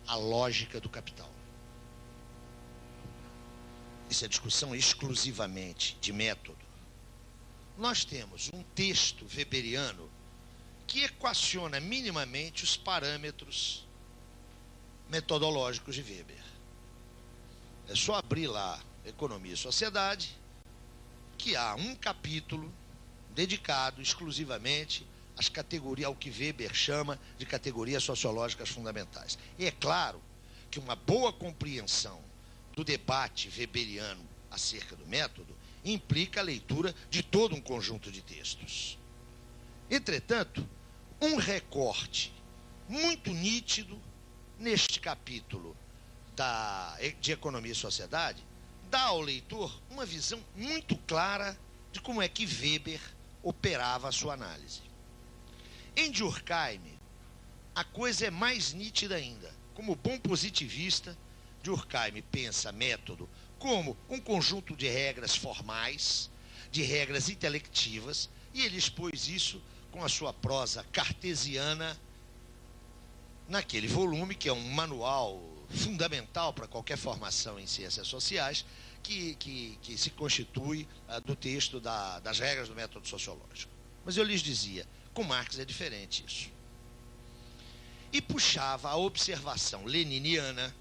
a lógica do capital. Isso é discussão exclusivamente de método. Nós temos um texto weberiano que equaciona minimamente os parâmetros metodológicos de Weber. É só abrir lá Economia e Sociedade, que há um capítulo dedicado exclusivamente às categorias, ao que Weber chama de categorias sociológicas fundamentais. E é claro que uma boa compreensão do debate weberiano acerca do método implica a leitura de todo um conjunto de textos. Entretanto, um recorte muito nítido neste capítulo de Economia e Sociedade dá ao leitor uma visão muito clara de como é que Weber operava a sua análise. Em Durkheim, a coisa é mais nítida ainda. Como bom positivista, Durkheim pensa método como um conjunto de regras formais, de regras intelectivas, e ele expôs isso com a sua prosa cartesiana naquele volume, que é um manual fundamental para qualquer formação em ciências sociais, que se constitui do texto das regras do método sociológico. Mas eu lhes dizia, com Marx é diferente isso. E puxava a observação leniniana,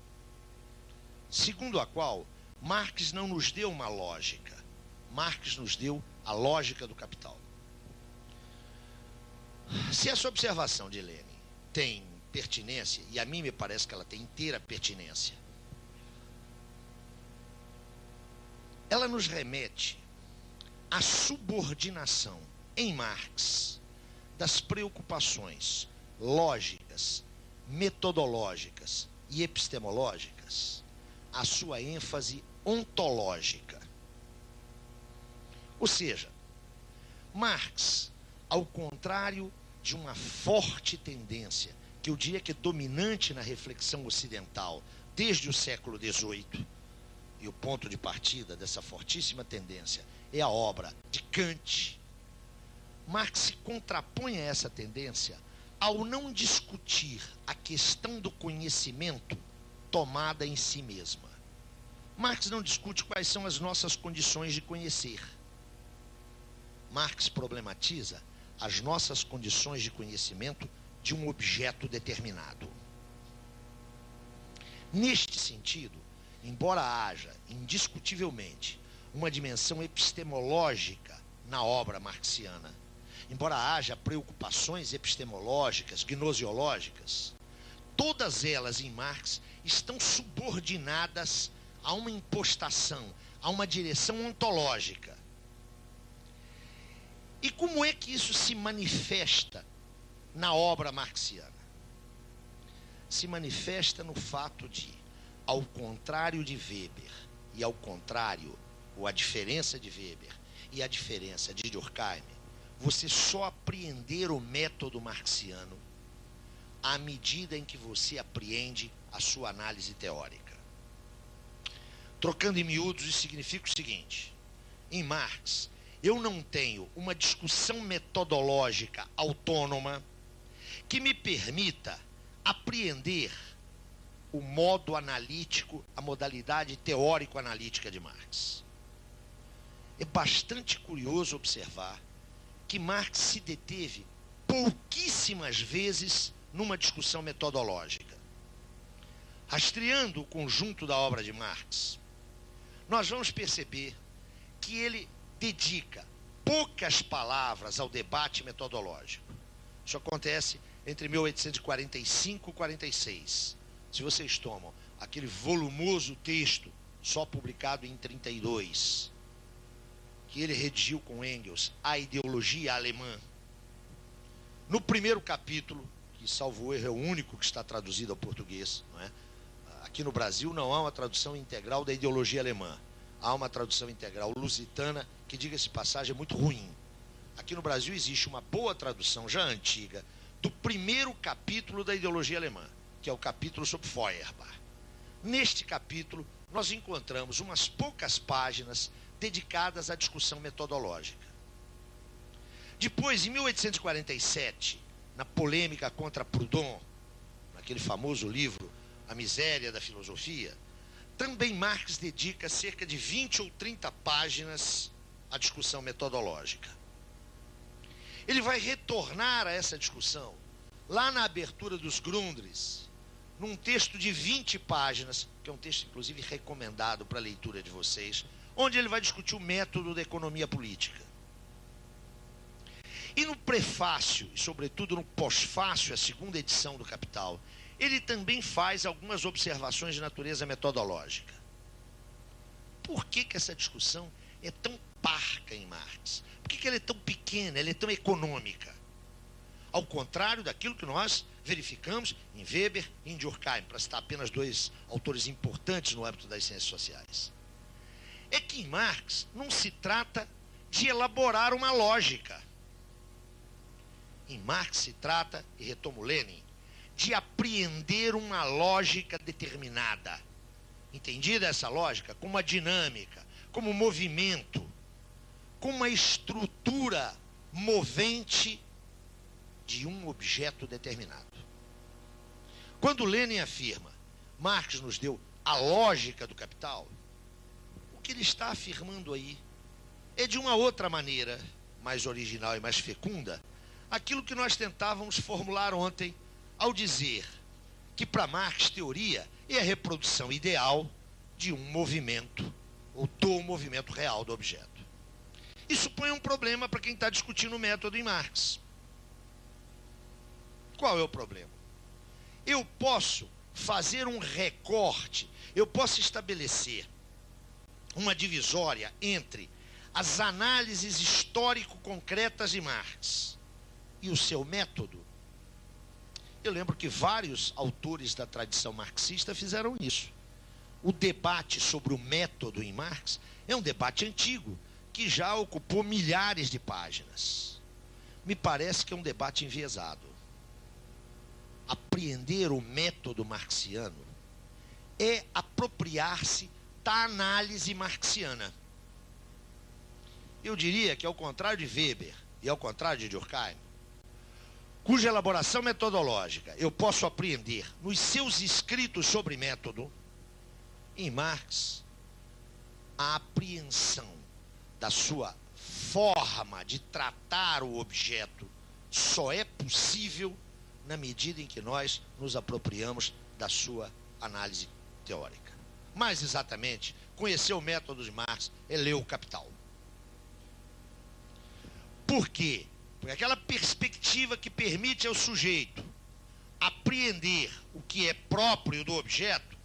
segundo a qual Marx não nos deu uma lógica, Marx nos deu a lógica do capital. Se essa observação de Lenin tem pertinência, e a mim me parece que ela tem inteira pertinência, ela nos remete à subordinação em Marx das preocupações lógicas, metodológicas e epistemológicas à sua ênfase ontológica. Ou seja, Marx, ao contrário de uma forte tendência, que eu diria que é dominante na reflexão ocidental desde o século XVIII, e o ponto de partida dessa fortíssima tendência é a obra de Kant, Marx se contrapõe a essa tendência ao não discutir a questão do conhecimento tomada em si mesma. Marx não discute quais são as nossas condições de conhecer. Marx problematiza as nossas condições de conhecimento de um objeto determinado. Neste sentido, embora haja, indiscutivelmente, uma dimensão epistemológica na obra marxiana, embora haja preocupações epistemológicas, gnosiológicas, todas elas em Marx estão subordinadas a uma impostação, a uma direção ontológica. E como é que isso se manifesta na obra marxiana? Se manifesta no fato de, ao contrário de Weber, e ao contrário, ou a diferença de Weber e a diferença de Durkheim, você só apreender o método marxiano à medida em que você apreende a sua análise teórica. Trocando em miúdos, isso significa o seguinte: em Marx, eu não tenho uma discussão metodológica autônoma que me permita apreender o modo analítico, a modalidade teórico-analítica de Marx. É bastante curioso observar que Marx se deteve pouquíssimas vezes numa discussão metodológica. Rastreando o conjunto da obra de Marx, nós vamos perceber que ele dedica poucas palavras ao debate metodológico. Isso acontece entre 1845 e 46. Se vocês tomam aquele volumoso texto, só publicado em 32, que ele redigiu com Engels, A Ideologia Alemã, no primeiro capítulo, que salvo erro é o único que está traduzido ao português, não é? Aqui no Brasil não há uma tradução integral da ideologia alemã, há uma tradução integral lusitana, que, diga-se de passagem, é muito ruim. Aqui no Brasil existe uma boa tradução, já antiga, do primeiro capítulo da ideologia alemã, que é o capítulo sobre Feuerbach. Neste capítulo, nós encontramos umas poucas páginas dedicadas à discussão metodológica. Depois, em 1847, na polêmica contra Proudhon, naquele famoso livro A Miséria da Filosofia, também Marx dedica cerca de 20 ou 30 páginas à discussão metodológica. Ele vai retornar a essa discussão lá na abertura dos Grundrisse, num texto de 20 páginas, que é um texto, inclusive, recomendado para a leitura de vocês, onde ele vai discutir o método da economia política. E no prefácio, e sobretudo no pós-fácio, a segunda edição do Capital, ele também faz algumas observações de natureza metodológica. Por que essa discussão é tão parca em Marx? Por que ela é tão pequena, ela é tão econômica? Ao contrário daquilo que nós verificamos em Weber e em Durkheim, para citar apenas dois autores importantes no âmbito das ciências sociais. É que em Marx não se trata de elaborar uma lógica. Em Marx se trata, e retomo Lenin, de apreender uma lógica determinada. Entendida essa lógica como uma dinâmica, como um movimento, como uma estrutura movente de um objeto determinado. Quando Lenin afirma, Marx nos deu a lógica do capital, o que ele está afirmando aí é, de uma outra maneira, mais original e mais fecunda, aquilo que nós tentávamos formular ontem, ao dizer que para Marx teoria é a reprodução ideal de um movimento, ou do movimento real do objeto. Isso põe um problema para quem está discutindo o método em Marx. Qual é o problema? Eu posso fazer um recorte, eu posso estabelecer uma divisória entre as análises histórico-concretas de Marx e o seu método. Eu lembro que vários autores da tradição marxista fizeram isso. O debate sobre o método em Marx é um debate antigo, que já ocupou milhares de páginas. Me parece que é um debate enviesado. Apreender o método marxiano é apropriar-se da análise marxiana. Eu diria que, ao contrário de Weber e ao contrário de Durkheim, cuja elaboração metodológica eu posso apreender nos seus escritos sobre método, em Marx, a apreensão da sua forma de tratar o objeto só é possível na medida em que nós nos apropriamos da sua análise teórica. Mais exatamente, conhecer o método de Marx é ler o Capital. Por quê? Porque aquela perspectiva que permite ao sujeito apreender o que é próprio do objeto,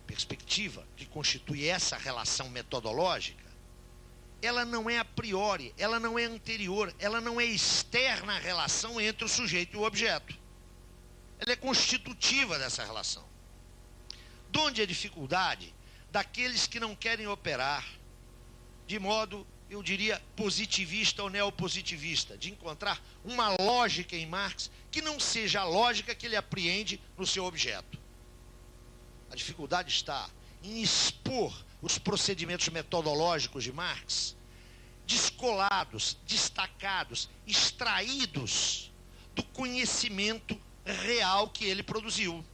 perspectiva que constitui essa relação metodológica, ela não é a priori, ela não é anterior, ela não é externa à relação entre o sujeito e o objeto. Ela é constitutiva dessa relação. De onde a dificuldade daqueles que não querem operar de modo, eu diria, positivista ou neopositivista, de encontrar uma lógica em Marx que não seja a lógica que ele apreende no seu objeto. A dificuldade está em expor os procedimentos metodológicos de Marx descolados, destacados, extraídos do conhecimento real que ele produziu.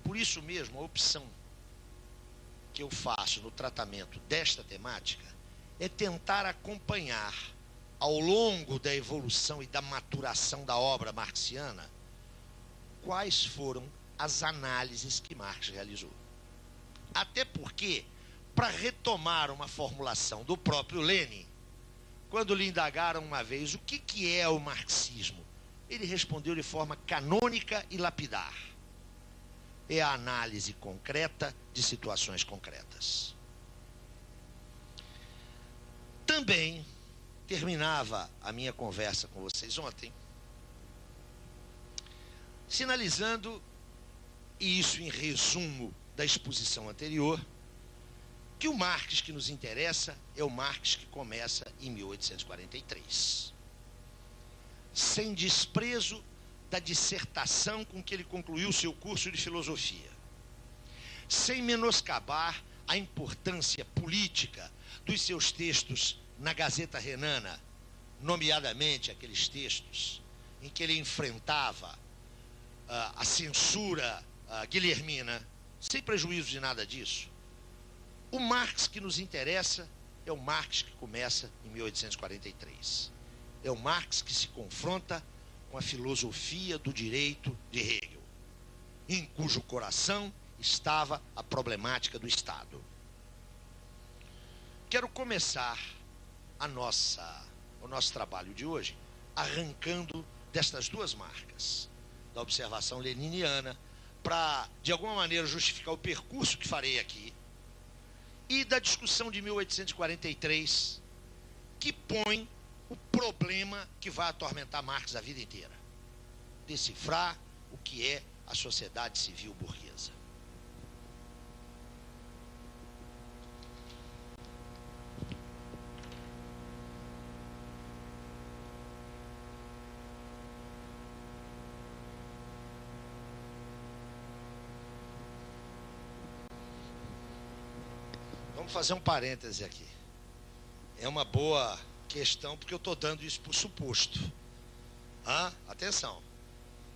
Por isso mesmo, a opção que eu faço no tratamento desta temática é tentar acompanhar, ao longo da evolução e da maturação da obra marxiana, quais foram as análises que Marx realizou. Até porque, para retomar uma formulação do próprio Lenin, quando lhe indagaram uma vez o que é o marxismo, ele respondeu de forma canônica e lapidar: é a análise concreta de situações concretas. Também terminava a minha conversa com vocês ontem sinalizando, e isso em resumo da exposição anterior, que o Marx que nos interessa é o Marx que começa em 1843. Sem desprezo da dissertação com que ele concluiu seu curso de filosofia, sem menoscabar a importância política dos seus textos na Gazeta Renana, nomeadamente aqueles textos em que ele enfrentava a censura guilhermina, sem prejuízo de nada disso. O Marx que nos interessa é o Marx que começa em 1843. É o Marx que se confronta com a filosofia do direito de Hegel, em cujo coração estava a problemática do Estado. Quero começar o nosso trabalho de hoje arrancando destas duas marcas, da observação leniniana, para, de alguma maneira, justificar o percurso que farei aqui, e da discussão de 1843, que põe o problema que vai atormentar Marx a vida inteira: decifrar o que é a sociedade civil burguesa. Vamos fazer um parêntese aqui. É uma boa questão, porque eu estou dando isso por suposto. Atenção.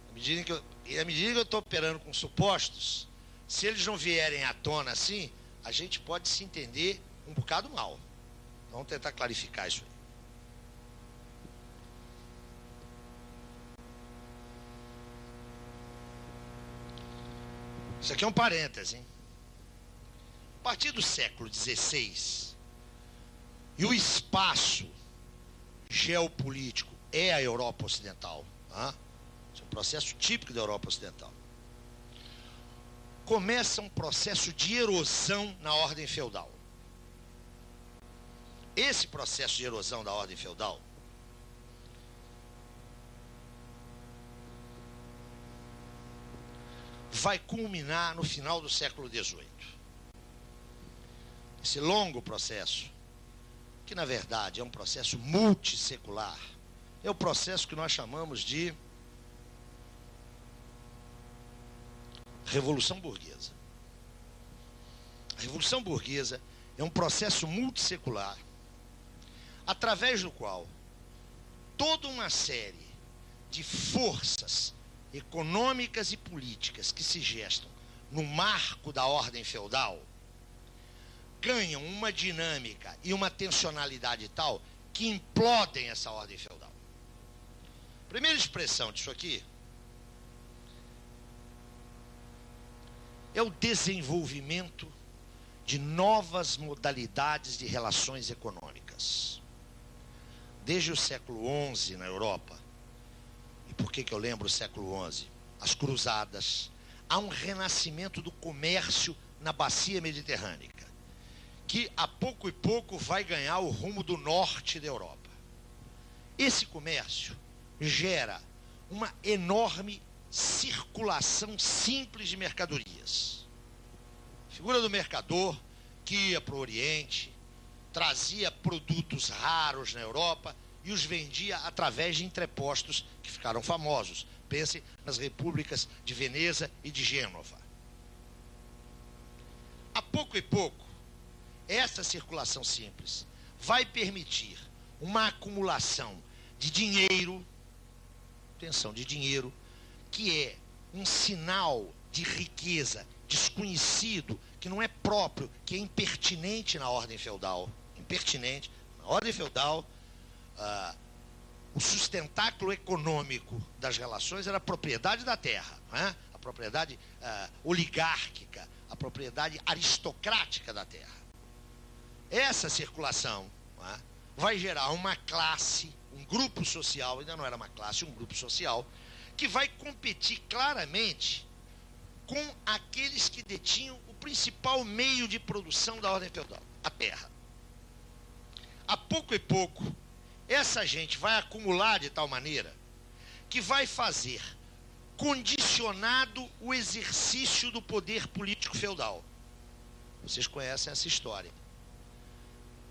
À medida que eu estou operando com supostos, se eles não vierem à tona assim, a gente pode se entender um bocado mal. Vamos tentar clarificar isso aí. Isso aqui é um parêntese, hein? A partir do século XVI, e o espaço geopolítico é a Europa Ocidental, isso é um processo típico da Europa Ocidental, começa um processo de erosão na ordem feudal. Esse processo de erosão da ordem feudal vai culminar no final do século XVIII. Esse longo processo, que na verdade é um processo multissecular, é o processo que nós chamamos de Revolução Burguesa. A Revolução Burguesa é um processo multissecular, através do qual toda uma série de forças econômicas e políticas que se gestam no marco da ordem feudal ganham uma dinâmica e uma tensionalidade tal que implodem essa ordem feudal. A primeira expressão disso aqui é o desenvolvimento de novas modalidades de relações econômicas. Desde o século XI na Europa, e por que eu lembro o século XI? As cruzadas, há um renascimento do comércio na bacia mediterrânea, que a pouco e pouco vai ganhar o rumo do norte da Europa. Esse comércio gera uma enorme circulação simples de mercadorias. A figura do mercador que ia para o Oriente, trazia produtos raros na Europa e os vendia através de entrepostos que ficaram famosos. Pense nas repúblicas de Veneza e de Gênova. A pouco e pouco, essa circulação simples vai permitir uma acumulação de dinheiro, atenção, de dinheiro, que é um sinal de riqueza desconhecido, que não é próprio, que é impertinente na ordem feudal. Impertinente. Na ordem feudal, o sustentáculo econômico das relações era a propriedade da terra, a propriedade oligárquica, a propriedade aristocrática da terra. Essa circulação vai gerar uma classe, um grupo social, ainda não era uma classe, um grupo social, que vai competir claramente com aqueles que detinham o principal meio de produção da ordem feudal, a terra. A pouco e pouco, essa gente vai acumular de tal maneira que vai fazer condicionado o exercício do poder político feudal. Vocês conhecem essa história.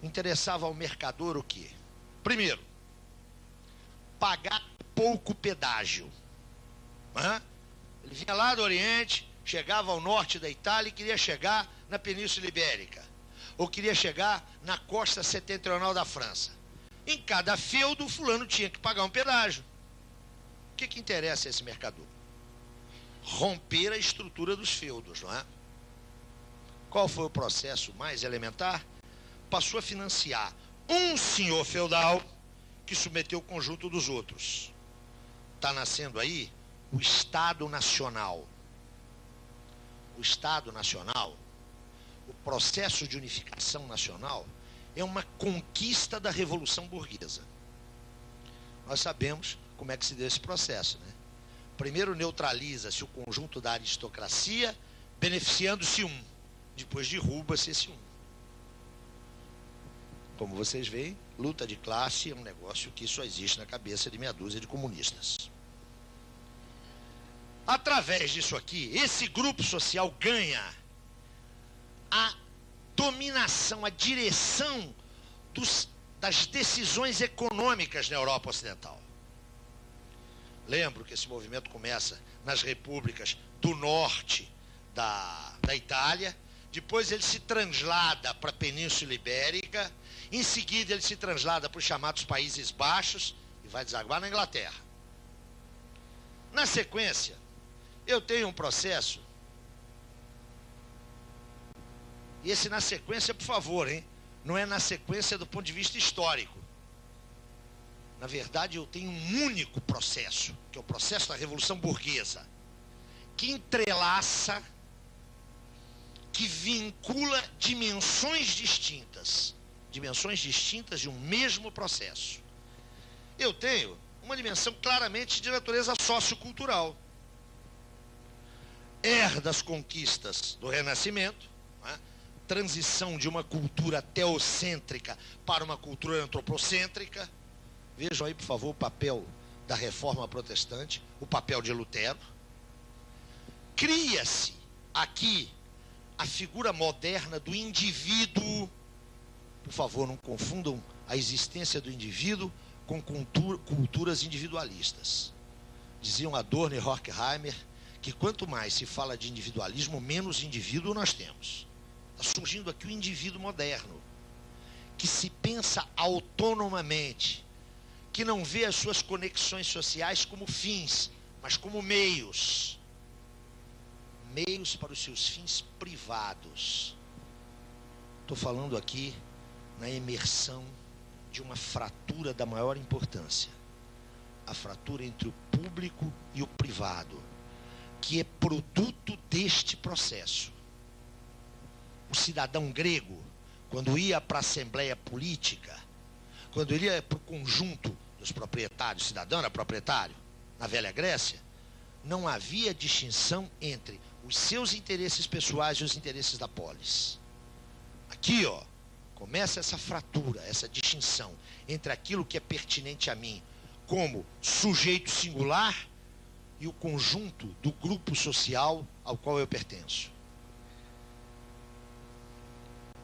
Interessava ao mercador o quê? Primeiro, pagar pouco pedágio. Ele vinha lá do Oriente, chegava ao norte da Itália e queria chegar na Península Ibérica, ou queria chegar na costa setentrional da França. Em cada feudo, o fulano tinha que pagar um pedágio. O que interessa a esse mercador? romper a estrutura dos feudos, não é? Qual foi o processo mais elementar? Passou a financiar um senhor feudal que submeteu o conjunto dos outros. Está nascendo aí o Estado Nacional. O Estado Nacional, o processo de unificação nacional, é uma conquista da Revolução Burguesa. Nós sabemos como é que se deu esse processo, né? Primeiro neutraliza-se o conjunto da aristocracia, beneficiando-se um. Depois derruba-se esse um. Como vocês veem, luta de classe é um negócio que só existe na cabeça de meia dúzia de comunistas. Através disso aqui, esse grupo social ganha a dominação, a direção das decisões econômicas na Europa Ocidental. Lembro que esse movimento começa nas repúblicas do norte da Itália, depois ele se translada para a Península Ibérica, em seguida ele se translada para os chamados Países Baixos e vai desaguar na Inglaterra. Na sequência, eu tenho um processo, e esse na sequência, por favor, hein? Não é na sequência do ponto de vista histórico. Na verdade, eu tenho um único processo, que é o processo da Revolução Burguesa, que entrelaça, que vincula dimensões distintas de um mesmo processo. Eu tenho uma dimensão claramente de natureza sociocultural. Herda as conquistas do Renascimento, né? Transição de uma cultura teocêntrica para uma cultura antropocêntrica. Vejam aí, por favor, o papel da Reforma Protestante, o papel de Lutero. Cria-se aqui a figura moderna do indivíduo. Por favor, não confundam a existência do indivíduo com culturas individualistas. Diziam Adorno e Horkheimer que quanto mais se fala de individualismo, menos indivíduo nós temos. Está surgindo aqui o indivíduo moderno, que se pensa autonomamente, que não vê as suas conexões sociais como fins, mas como meios. Meios para os seus fins privados. Estou falando aqui na emersão de uma fratura da maior importância. A fratura entre o público e o privado, que é produto deste processo. O cidadão grego, quando ia para a assembleia política, quando ele ia para o conjunto dos proprietários, o cidadão era proprietário, na Velha Grécia, não havia distinção entre os seus interesses pessoais e os interesses da polis. Aqui, ó, começa essa fratura, essa distinção entre aquilo que é pertinente a mim como sujeito singular e o conjunto do grupo social ao qual eu pertenço.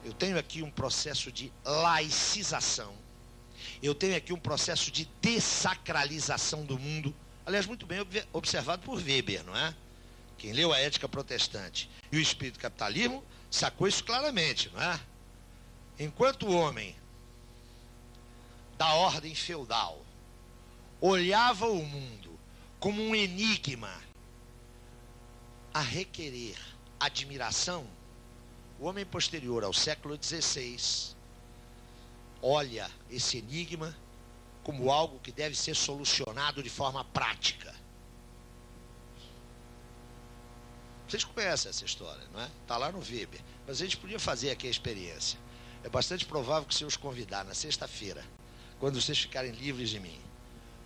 Eu tenho aqui um processo de laicização. Eu tenho aqui um processo de dessacralização do mundo. Aliás, muito bem observado por Weber, não é? Quem leu a Ética Protestante e o Espírito do Capitalismo sacou isso claramente, não é? Enquanto o homem da ordem feudal olhava o mundo como um enigma a requerer admiração, o homem posterior ao século XVI olha esse enigma como algo que deve ser solucionado de forma prática. Vocês conhecem essa história, não é? Está lá no Weber. Mas a gente podia fazer aqui a experiência. É bastante provável que se eu os convidar na sexta-feira, quando vocês ficarem livres de mim,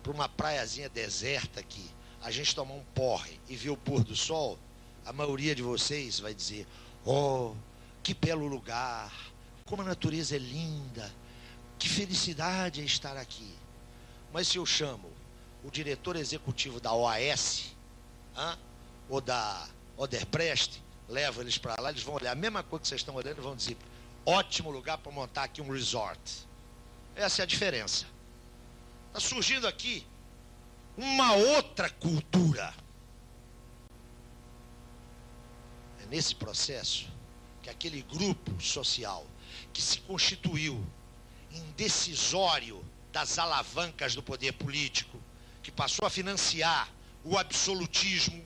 para uma praiazinha deserta aqui, a gente tomar um porre e ver o pôr do sol, a maioria de vocês vai dizer: oh, que belo lugar, como a natureza é linda, que felicidade é estar aqui. Mas se eu chamo o diretor executivo da OAS, ou da Odebrecht, levo eles para lá, eles vão olhar a mesma coisa que vocês estão olhando e vão dizer: ótimo lugar para montar aqui um resort. Essa é a diferença. Está surgindo aqui uma outra cultura. É nesse processo que aquele grupo social que se constituiu indecisório das alavancas do poder político, que passou a financiar o absolutismo,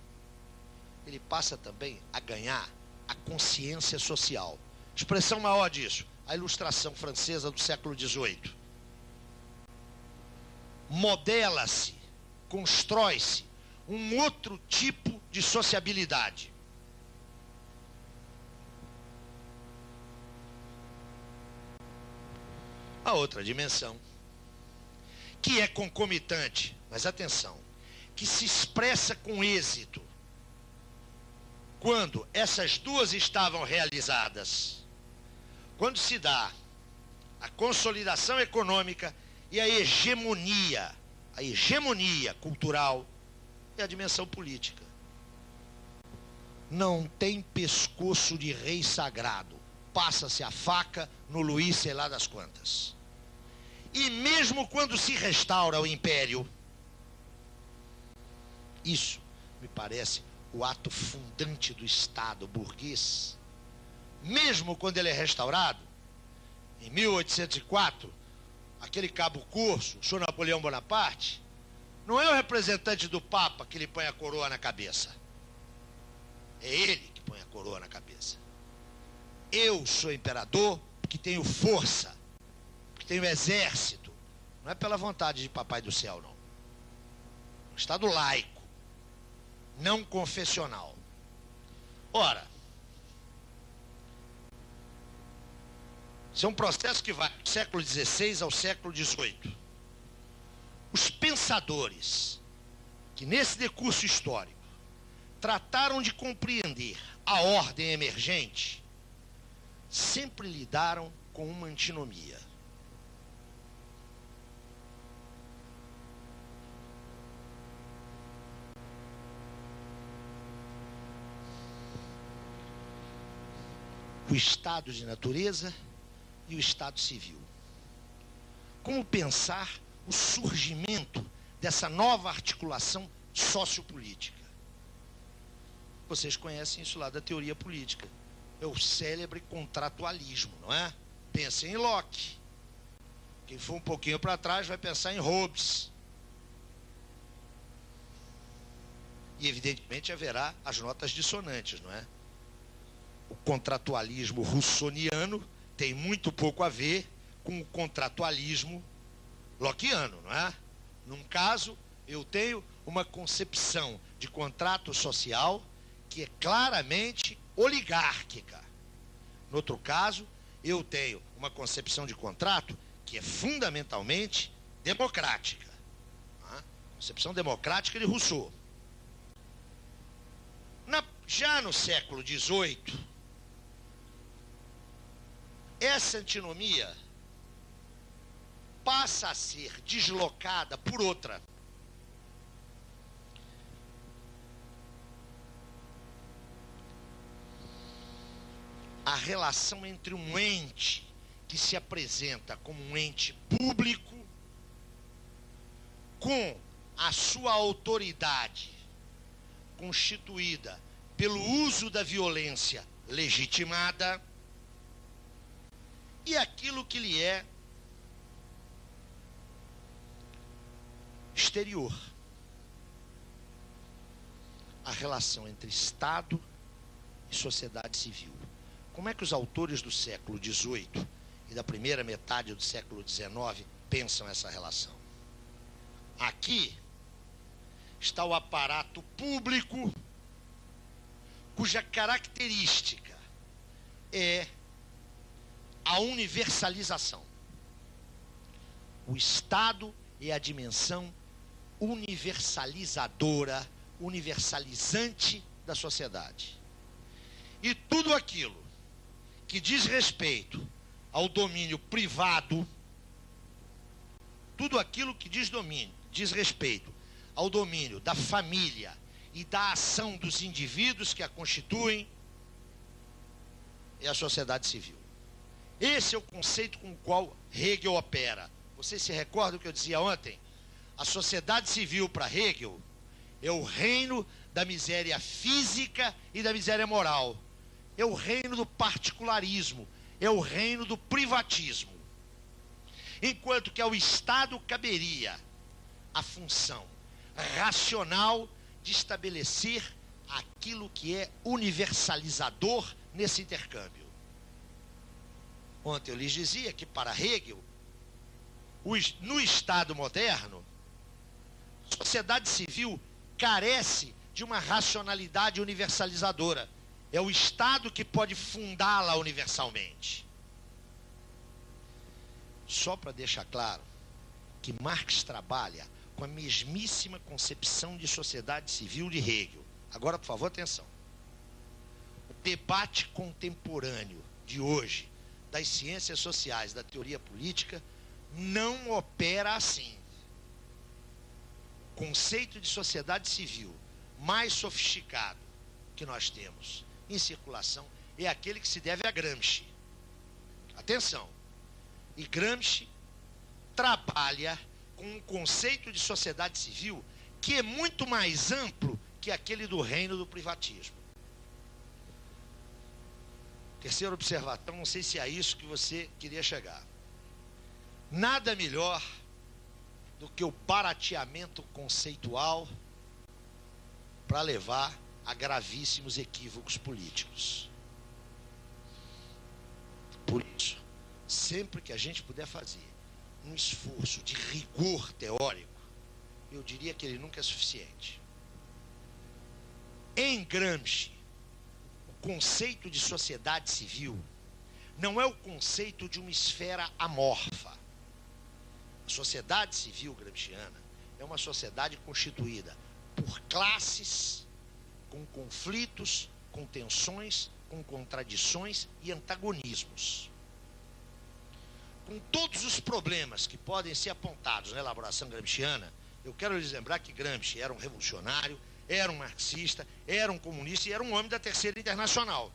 ele passa também a ganhar a consciência social. Expressão maior disso, a Ilustração francesa do século XVIII. Modela-se, constrói-se um outro tipo de sociabilidade. A outra dimensão, que é concomitante, mas atenção, que se expressa com êxito quando essas duas estavam realizadas, quando se dá a consolidação econômica e a hegemonia cultural e a dimensão política. Não tem pescoço de rei sagrado, passa-se a faca no Luís sei lá das quantas. E mesmo quando se restaura o império, isso me parece o ato fundante do Estado burguês. Mesmo quando ele é restaurado, em 1804, aquele cabo curso, o senhor Napoleão Bonaparte, não é o representante do Papa que lhe põe a coroa na cabeça. É ele que põe a coroa na cabeça. Eu sou imperador porque tenho força, porque tenho exército. Não é pela vontade de Papai do Céu, não. Um Estado laico, não confessional. Ora, isso é um processo que vai do século XVI ao século XVIII. Os pensadores que nesse decurso histórico trataram de compreender a ordem emergente sempre lidaram com uma antinomia. O estado de natureza e o estado civil. Como pensar o surgimento dessa nova articulação sociopolítica? Vocês conhecem isso lá da teoria política. É o célebre contratualismo, não é? Pensem em Locke. Quem for um pouquinho para trás vai pensar em Hobbes. E evidentemente haverá as notas dissonantes, não é? O contratualismo russoniano tem muito pouco a ver com o contratualismo lockeano, não é? Num caso, eu tenho uma concepção de contrato social que é claramente oligárquica. No outro caso, eu tenho uma concepção de contrato que é fundamentalmente democrática. Não é? Concepção democrática de Rousseau. Já no século XVIII, essa antinomia passa a ser deslocada por outra. A relação entre um ente que se apresenta como um ente público com a sua autoridade constituída pelo uso da violência legitimada e aquilo que lhe é exterior. A relação entre Estado e sociedade civil. Como é que os autores do século XVIII e da primeira metade do século XIX pensam essa relação? Aqui está o aparato público, cuja característica é a universalização. O Estado é a dimensão universalizadora, universalizante da sociedade. E tudo aquilo que diz respeito ao domínio privado, tudo aquilo que diz respeito ao domínio da família e da ação dos indivíduos que a constituem, é a sociedade civil. Esse é o conceito com o qual Hegel opera. Vocês se recordam do que eu dizia ontem? A sociedade civil para Hegel é o reino da miséria física e da miséria moral. É o reino do particularismo, é o reino do privatismo. Enquanto que ao Estado caberia a função racional de estabelecer aquilo que é universalizador nesse intercâmbio. Ontem eu lhes dizia que, para Hegel, no Estado moderno, a sociedade civil carece de uma racionalidade universalizadora. É o Estado que pode fundá-la universalmente. Só para deixar claro que Marx trabalha com a mesmíssima concepção de sociedade civil de Hegel. Agora, por favor, atenção. O debate contemporâneo de hoje das ciências sociais, da teoria política, não opera assim. O conceito de sociedade civil mais sofisticado que nós temos em circulação é aquele que se deve a Gramsci. Atenção! E Gramsci trabalha com um conceito de sociedade civil que é muito mais amplo que aquele do reino do privatismo. Terceira observação, não sei se é isso que você queria chegar. Nada melhor do que o barateamento conceitual para levar a gravíssimos equívocos políticos. Por isso, sempre que a gente puder fazer um esforço de rigor teórico, eu diria que ele nunca é suficiente. Em Gramsci, o conceito de sociedade civil não é o conceito de uma esfera amorfa. A sociedade civil gramsciana é uma sociedade constituída por classes, com conflitos, com tensões, com contradições e antagonismos. Com todos os problemas que podem ser apontados na elaboração gramsciana, eu quero lhes lembrar que Gramsci era um revolucionário, era um marxista, era um comunista e era um homem da Terceira Internacional.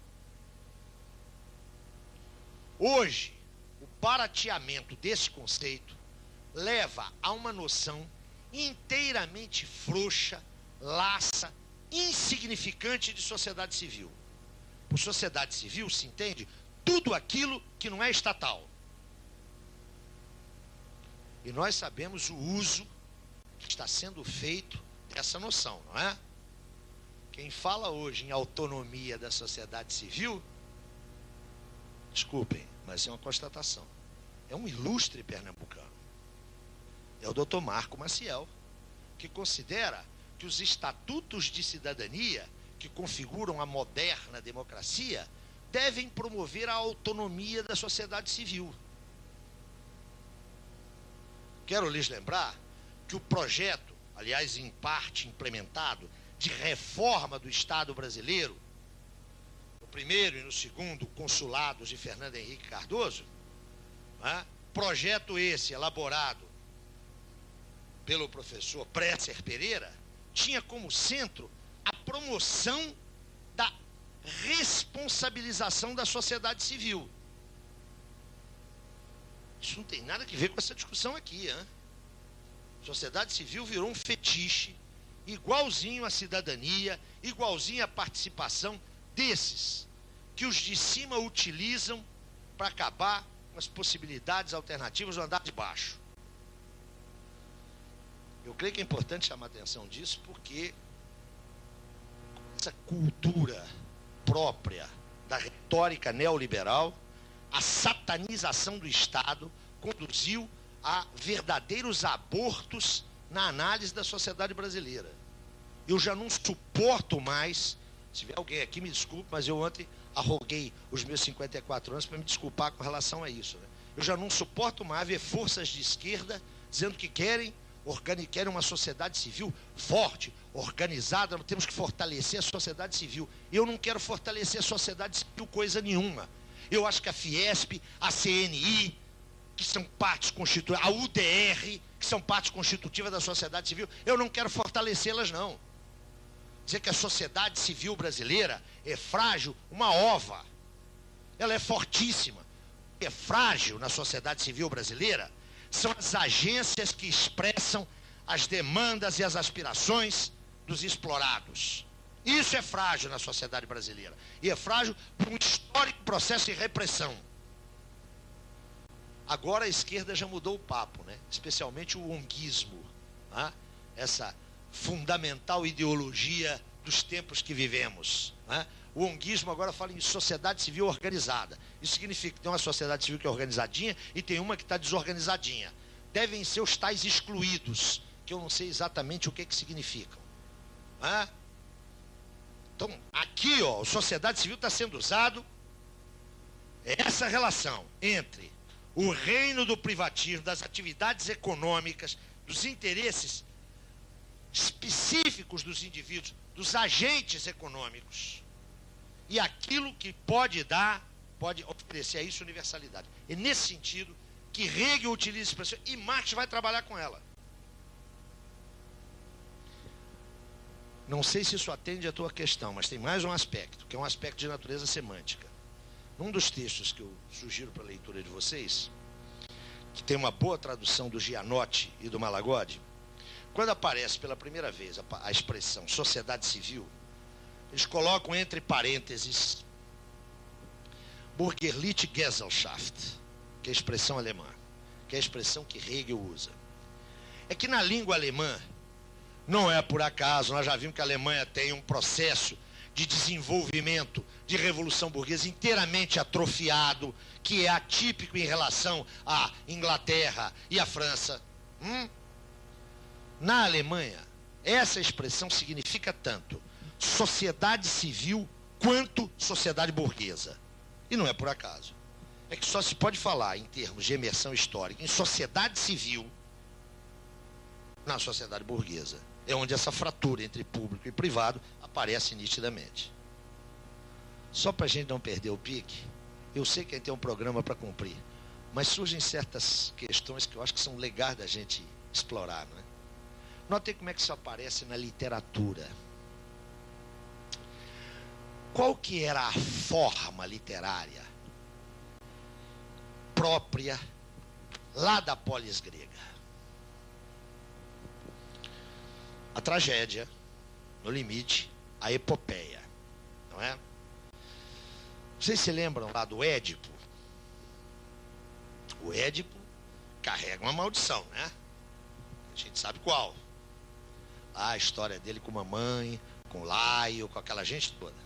Hoje, o barateamento desse conceito leva a uma noção inteiramente frouxa, laça, insignificante de sociedade civil. Por sociedade civil se entende tudo aquilo que não é estatal. E nós sabemos o uso que está sendo feito dessa noção, não é? Quem fala hoje em autonomia da sociedade civil, desculpem, mas é uma constatação, é um ilustre pernambucano. É o Dr. Marco Maciel, que considera que os estatutos de cidadania que configuram a moderna democracia devem promover a autonomia da sociedade civil. Quero lhes lembrar que o projeto, aliás, em parte implementado, de reforma do Estado brasileiro, no primeiro e no segundo consulados de Fernando Henrique Cardoso, projeto esse elaborado pelo professor Presser Pereira, tinha como centro a promoção da responsabilização da sociedade civil. Isso não tem nada a ver com essa discussão aqui, hein? Sociedade civil virou um fetiche, igualzinho à cidadania, igualzinho à participação desses que os de cima utilizam para acabar com as possibilidades alternativas do andar de baixo. Eu creio que é importante chamar a atenção disso, porque essa cultura própria da retórica neoliberal, a satanização do Estado conduziu a verdadeiros abortos na análise da sociedade brasileira. Eu já não suporto mais, se tiver alguém aqui, me desculpe, mas eu ontem arroguei os meus 54 anos para me desculpar com relação a isso, né? Eu já não suporto mais ver forças de esquerda dizendo que querem uma sociedade civil forte, organizada, temos que fortalecer a sociedade civil. Eu não quero fortalecer a sociedade civil coisa nenhuma. Eu acho que a Fiesp, a CNI, que são partes constitutivas, a UDR, que são partes constitutivas da sociedade civil, eu não quero fortalecê-las, não. Dizer que a sociedade civil brasileira é frágil, uma ova. Ela é fortíssima. O que é frágil na sociedade civil brasileira são as agências que expressam as demandas e as aspirações dos explorados. Isso é frágil na sociedade brasileira. E é frágil por um histórico processo de repressão. Agora a esquerda já mudou o papo, né? Especialmente o onguismo, essa fundamental ideologia dos tempos que vivemos, né? O onguismo agora fala em sociedade civil organizada. Isso significa que tem uma sociedade civil que é organizadinha e tem uma que está desorganizadinha. Devem ser os tais excluídos, que eu não sei exatamente o que significam. Né? Então, aqui, ó, a sociedade civil está sendo usado essa relação entre o reino do privatismo, das atividades econômicas, dos interesses específicos dos indivíduos, dos agentes econômicos, e aquilo que pode oferecer a isso universalidade. É nesse sentido que Hegel utiliza essa expressão e Marx vai trabalhar com ela. Não sei se isso atende à tua questão, mas tem mais um aspecto, que é um aspecto de natureza semântica. Num dos textos que eu sugiro para a leitura de vocês, que tem uma boa tradução do Gianotti e do Malagodi, quando aparece pela primeira vez a expressão sociedade civil, eles colocam entre parênteses Bürgerliche Gesellschaft, que é a expressão alemã, que é a expressão que Hegel usa. É que na língua alemã, não é por acaso, nós já vimos que a Alemanha tem um processo de desenvolvimento, de revolução burguesa inteiramente atrofiado, que é atípico em relação à Inglaterra e à França. Na Alemanha, essa expressão significa tanto sociedade civil quanto sociedade burguesa. E não é por acaso. É que só se pode falar em termos de imersão histórica em sociedade civil na sociedade burguesa. É onde essa fratura entre público e privado aparece nitidamente. Só para a gente não perder o pique, eu sei que a gente tem um programa para cumprir, mas surgem certas questões que eu acho que são legais da gente explorar, não é? Notem como é que isso aparece na literatura. Qual que era a forma literária própria lá da polis grega? A tragédia, no limite, a epopeia, não é? Vocês se lembram lá do Édipo? O Édipo carrega uma maldição, né? A gente sabe qual. A história dele com mamãe, com Laio, com aquela gente toda.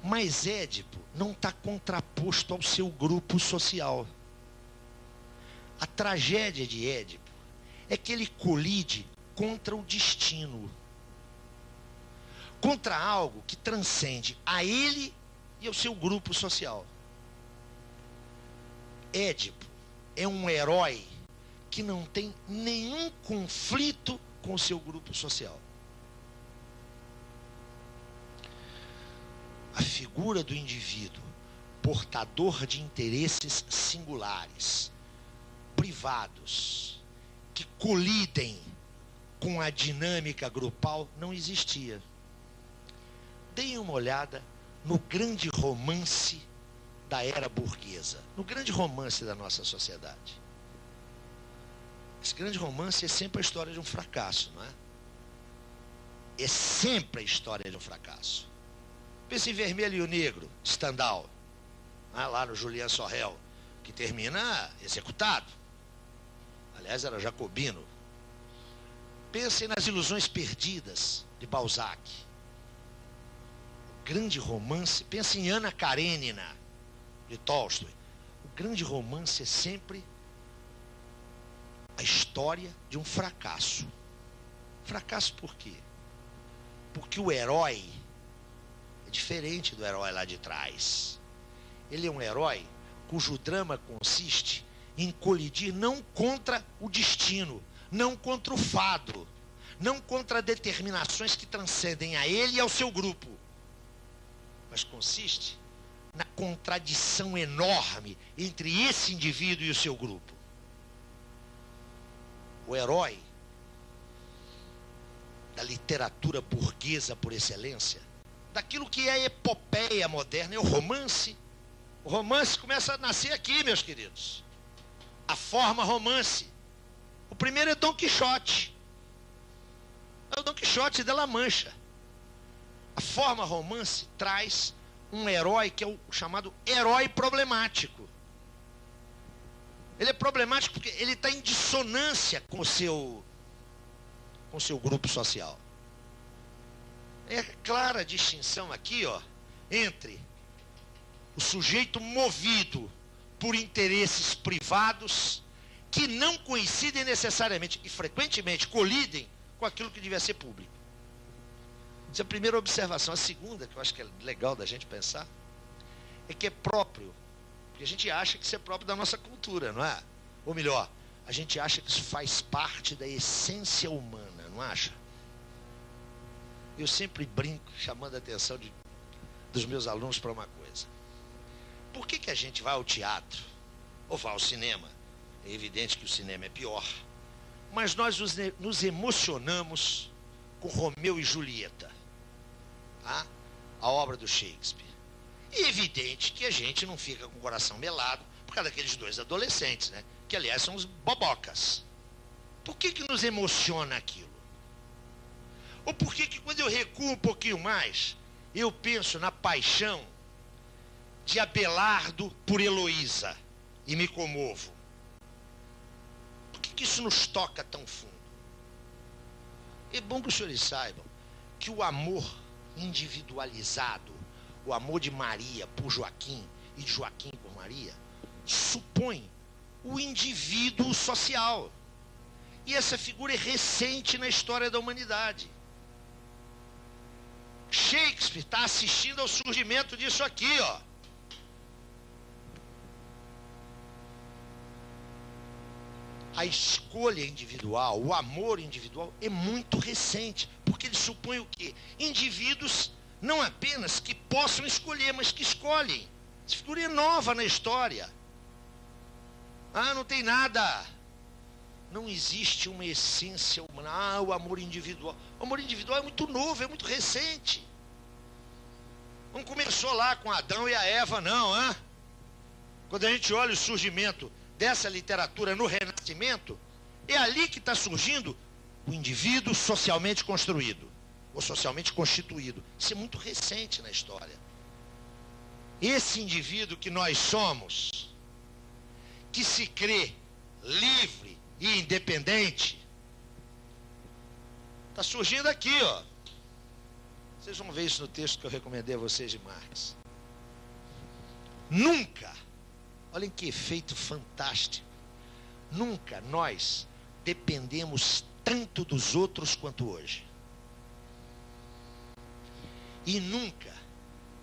Mas Édipo não está contraposto ao seu grupo social. A tragédia de Édipo é que ele colide contra o destino, contra algo que transcende a ele e ao seu grupo social. Édipo é um herói que não tem nenhum conflito com o seu grupo social. A figura do indivíduo, portador de interesses singulares, privados, que colidem com a dinâmica grupal, não existia. Deem uma olhada no grande romance da era burguesa, no grande romance da nossa sociedade. Esse grande romance é sempre a história de um fracasso, não é? É sempre a história de um fracasso. Pense em Vermelho e o Negro, Stendhal, lá no Julien Sorel, que termina executado. Aliás, era jacobino. Pensem nas Ilusões Perdidas, de Balzac. O grande romance, pense em Ana Karenina, de Tolstói. O grande romance é sempre a história de um fracasso. Fracasso por quê? Porque o herói é diferente do herói lá de trás. Ele é um herói cujo drama consiste em colidir não contra o destino, não contra o fado, não contra determinações que transcendem a ele e ao seu grupo, mas consiste na contradição enorme entre esse indivíduo e o seu grupo. O herói da literatura burguesa por excelência, daquilo que é a epopeia moderna, é o romance. O romance começa a nascer aqui, meus queridos. A forma romance. O primeiro é Dom Quixote. É o Dom Quixote de La Mancha. A forma romance traz um herói que é o chamado herói problemático. Ele é problemático porque ele está em dissonância com o seu grupo social. É clara a distinção aqui, ó, entre o sujeito movido por interesses privados que não coincidem necessariamente e frequentemente colidem com aquilo que devia ser público. Essa é a primeira observação. A segunda, que eu acho que é legal da gente pensar, é que é próprio, porque a gente acha que isso é próprio da nossa cultura, não é? Ou melhor, a gente acha que isso faz parte da essência humana, não acha? Eu sempre brinco, chamando a atenção dos meus alunos para uma coisa. Por que a gente vai ao teatro ou vai ao cinema? É evidente que o cinema é pior, mas nós nos emocionamos com Romeu e Julieta, tá? A obra do Shakespeare. E é evidente que a gente não fica com o coração melado por causa daqueles dois adolescentes, né? Que aliás são os bobocas. Por que nos emociona aquilo? Ou por que quando eu recuo um pouquinho mais, eu penso na paixão de Abelardo por Heloísa e me comovo? Por que isso nos toca tão fundo? É bom que os senhores saibam que o amor individualizado, o amor de Maria por Joaquim e de Joaquim por Maria, supõe o indivíduo social. E essa figura é recente na história da humanidade. Shakespeare está assistindo ao surgimento disso aqui, ó. A escolha individual, o amor individual é muito recente, porque ele supõe o quê? Indivíduos não apenas que possam escolher, mas que escolhem. Essa figura é nova na história. Ah, não tem nada. Não existe uma essência humana. Ah, o amor individual. O amor individual é muito novo, é muito recente. Não começou lá com Adão e a Eva, não, hein? Quando a gente olha o surgimento dessa literatura no Renascimento, é ali que está surgindo o indivíduo socialmente construído, ou socialmente constituído. Isso é muito recente na história. Esse indivíduo que nós somos, que se crê livre e independente, está surgindo aqui, ó. Vocês vão ver isso no texto que eu recomendei a vocês de Marx. Nunca, olhem que efeito fantástico, nunca nós dependemos tanto dos outros quanto hoje. E nunca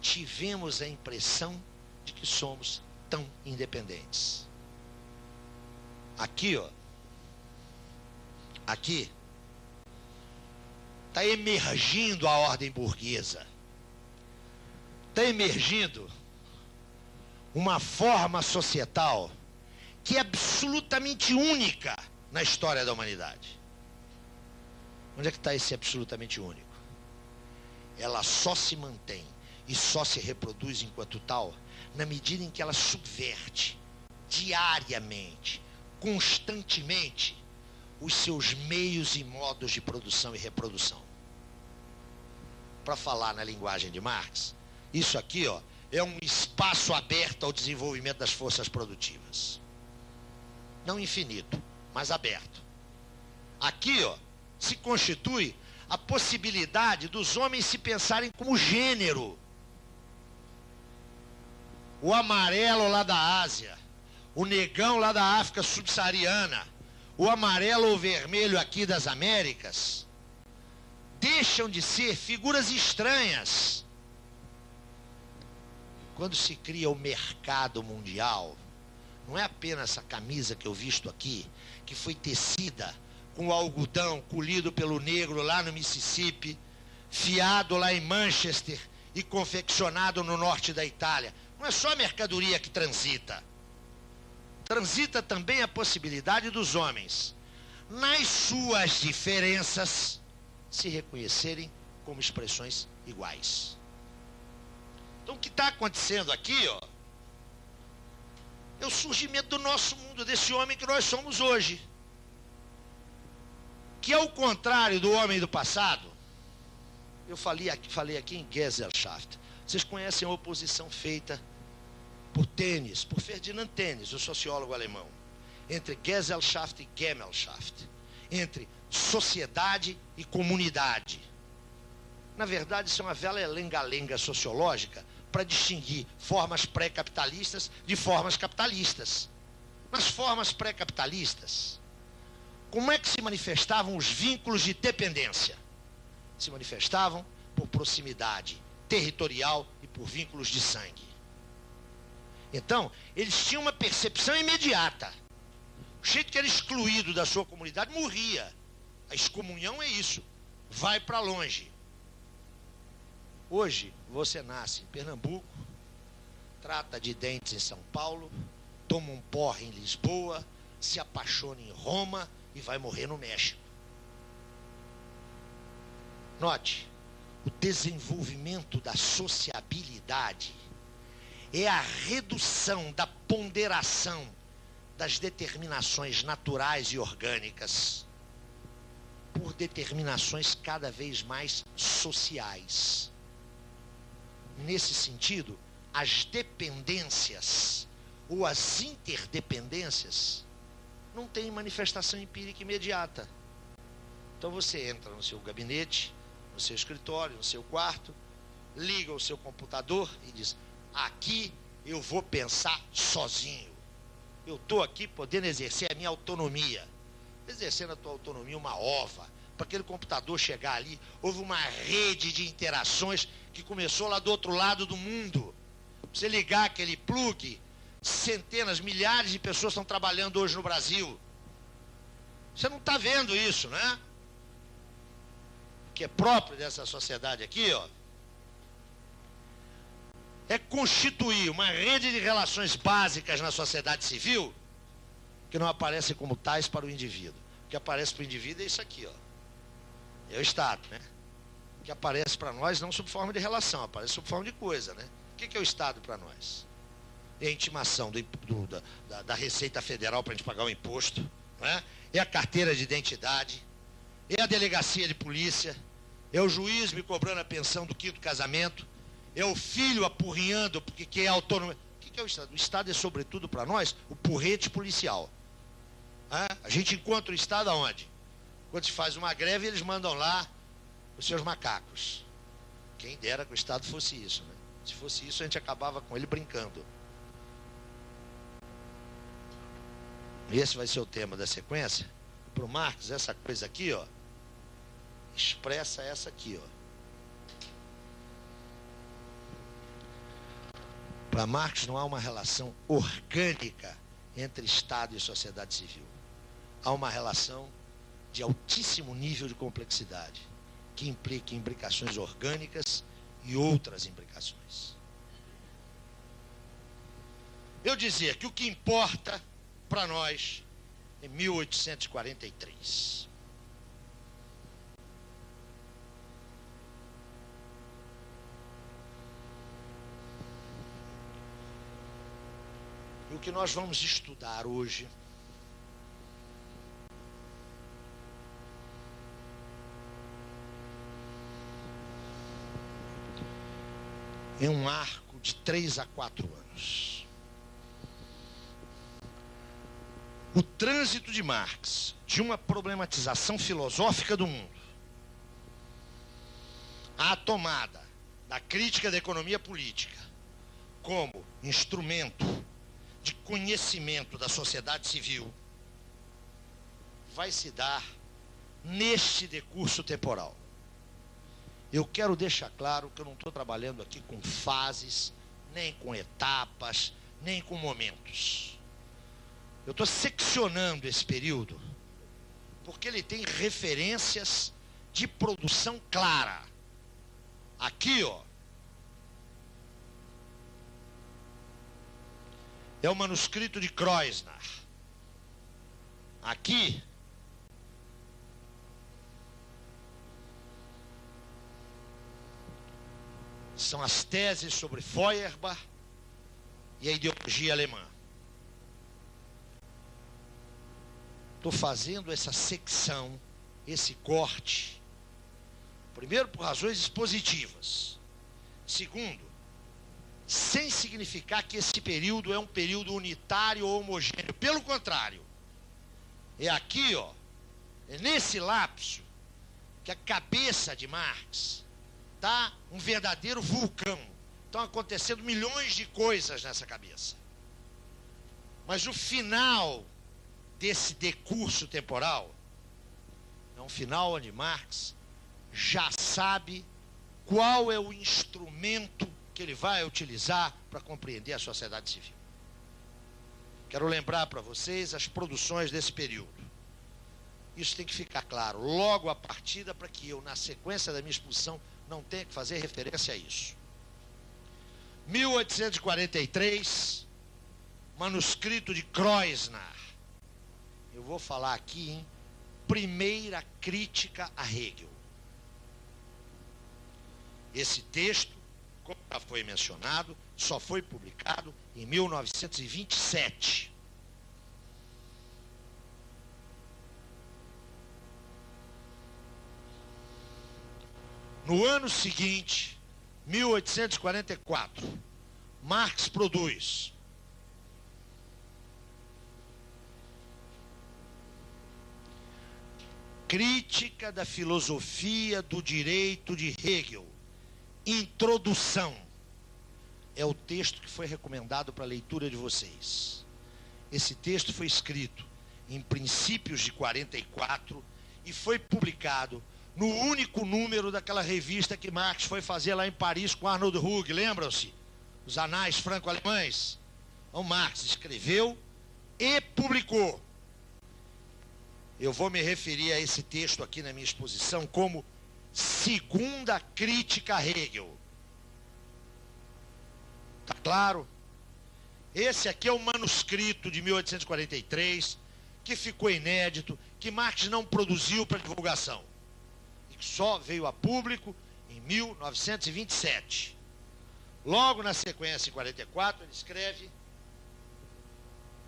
tivemos a impressão de que somos tão independentes. Aqui, ó. Aqui está emergindo a ordem burguesa. Está emergindo uma forma societal que é absolutamente única na história da humanidade. Onde é que está esse absolutamente único? Ela só se mantém e só se reproduz enquanto tal na medida em que ela subverte diariamente, constantemente, os seus meios e modos de produção e reprodução. Para falar na linguagem de Marx, isso aqui, ó, é um espaço aberto ao desenvolvimento das forças produtivas. Não infinito, mas aberto. Aqui, ó, se constitui a possibilidade dos homens se pensarem como gênero. O amarelo lá da Ásia, o negão lá da África subsaariana, o amarelo ou vermelho aqui das Américas, deixam de ser figuras estranhas. Quando se cria o mercado mundial, não é apenas essa camisa que eu visto aqui, que foi tecida com algodão colhido pelo negro lá no Mississippi, fiado lá em Manchester e confeccionado no norte da Itália. Não é só a mercadoria que transita. Transita também a possibilidade dos homens, nas suas diferenças, se reconhecerem como expressões iguais. Então o que está acontecendo aqui, ó, é o surgimento do nosso mundo, desse homem que nós somos hoje. Que ao contrário do homem do passado, eu falei aqui em Gesellschaft. Vocês conhecem a oposição feita por Tönnies, por Ferdinand Tönnies, o sociólogo alemão, entre Gesellschaft e Gemeinschaft, entre sociedade e comunidade. Na verdade, isso é uma velha lenga-lenga sociológica para distinguir formas pré-capitalistas de formas capitalistas. Nas formas pré-capitalistas, como é que se manifestavam os vínculos de dependência? Se manifestavam por proximidade territorial e por vínculos de sangue. Então, eles tinham uma percepção imediata. O jeito que era excluído da sua comunidade morria. A excomunhão é isso. Vai para longe. Hoje, você nasce em Pernambuco, trata de dentes em São Paulo, toma um porre em Lisboa, se apaixona em Roma e vai morrer no México. Note, o desenvolvimento da sociabilidade é a redução da ponderação das determinações naturais e orgânicas por determinações cada vez mais sociais. Nesse sentido, as dependências ou as interdependências não têm manifestação empírica imediata. Então você entra no seu gabinete, no seu escritório, no seu quarto, liga o seu computador e diz: aqui eu vou pensar sozinho. Eu estou aqui podendo exercer a minha autonomia. Exercendo a tua autonomia, uma ova. Para aquele computador chegar ali, houve uma rede de interações que começou lá do outro lado do mundo. Pra você ligar aquele plug, centenas, milhares de pessoas estão trabalhando hoje no Brasil. Você não está vendo isso, né? Que é próprio dessa sociedade aqui, ó, é constituir uma rede de relações básicas na sociedade civil que não aparecem como tais para o indivíduo. O que aparece para o indivíduo é isso aqui, ó. É o Estado, né? O que aparece para nós não sob forma de relação, aparece sob forma de coisa, né? O que é o Estado para nós? É a intimação da Receita Federal para a gente pagar o imposto, né? É a carteira de identidade, é a delegacia de polícia, é o juiz me cobrando a pensão do quinto casamento, é o filho apurrinhando porque quer autonomia. O que é o Estado? O Estado é, sobretudo para nós, o porrete policial. A gente encontra o Estado aonde? Quando se faz uma greve, eles mandam lá os seus macacos. Quem dera que o Estado fosse isso, né? Se fosse isso, a gente acabava com ele brincando. Esse vai ser o tema da sequência. Para o Marx, essa coisa aqui, ó, expressa essa aqui, ó. Para Marx não há uma relação orgânica entre Estado e sociedade civil. Há uma relação de altíssimo nível de complexidade, que implica imbricações orgânicas e outras imbricações. Eu dizia que o que importa para nós é 1843. E o que nós vamos estudar hoje é um arco de 3 a 4 anos. O trânsito de Marx de uma problematização filosófica do mundo à tomada da crítica da economia política como instrumento de conhecimento da sociedade civil vai se dar neste decurso temporal. Eu quero deixar claro que eu não estou trabalhando aqui com fases, nem com etapas, nem com momentos. Eu estou seccionando esse período porque ele tem referências de produção clara. Aqui, ó, é o manuscrito de Kreuzner. Aqui são as teses sobre Feuerbach e a ideologia alemã. Estou fazendo essa secção, esse corte, primeiro por razões expositivas, segundo, sem significar que esse período é um período unitário ou homogêneo. Pelo contrário, é aqui, ó, é nesse lapso que a cabeça de Marx Está um verdadeiro vulcão. Estão acontecendo milhões de coisas nessa cabeça. Mas o final desse decurso temporal é um final onde Marx já sabe qual é o instrumento que ele vai utilizar para compreender a sociedade civil. Quero lembrar para vocês as produções desse período. Isso tem que ficar claro logo à partida, para que eu, na sequência da minha exposição, não tenha que fazer referência a isso. 1843, manuscrito de Kreuzner. Eu vou falar aqui em Primeira Crítica a Hegel. Esse texto, como já foi mencionado, só foi publicado em 1927. No ano seguinte, 1844, Marx produz Crítica da Filosofia do Direito de Hegel, Introdução. É o texto que foi recomendado para a leitura de vocês. Esse texto foi escrito em princípios de 44 e foi publicado no único número daquela revista que Marx foi fazer lá em Paris com Arnold Hug, lembram-se? Os Anais Franco-Alemães. Então Marx escreveu e publicou. Eu vou me referir a esse texto aqui na minha exposição como Segunda Crítica a Hegel. Tá claro? Esse aqui é o manuscrito de 1843, que ficou inédito, que Marx não produziu para divulgação, e que só veio a público em 1927. Logo na sequência, em 44, ele escreve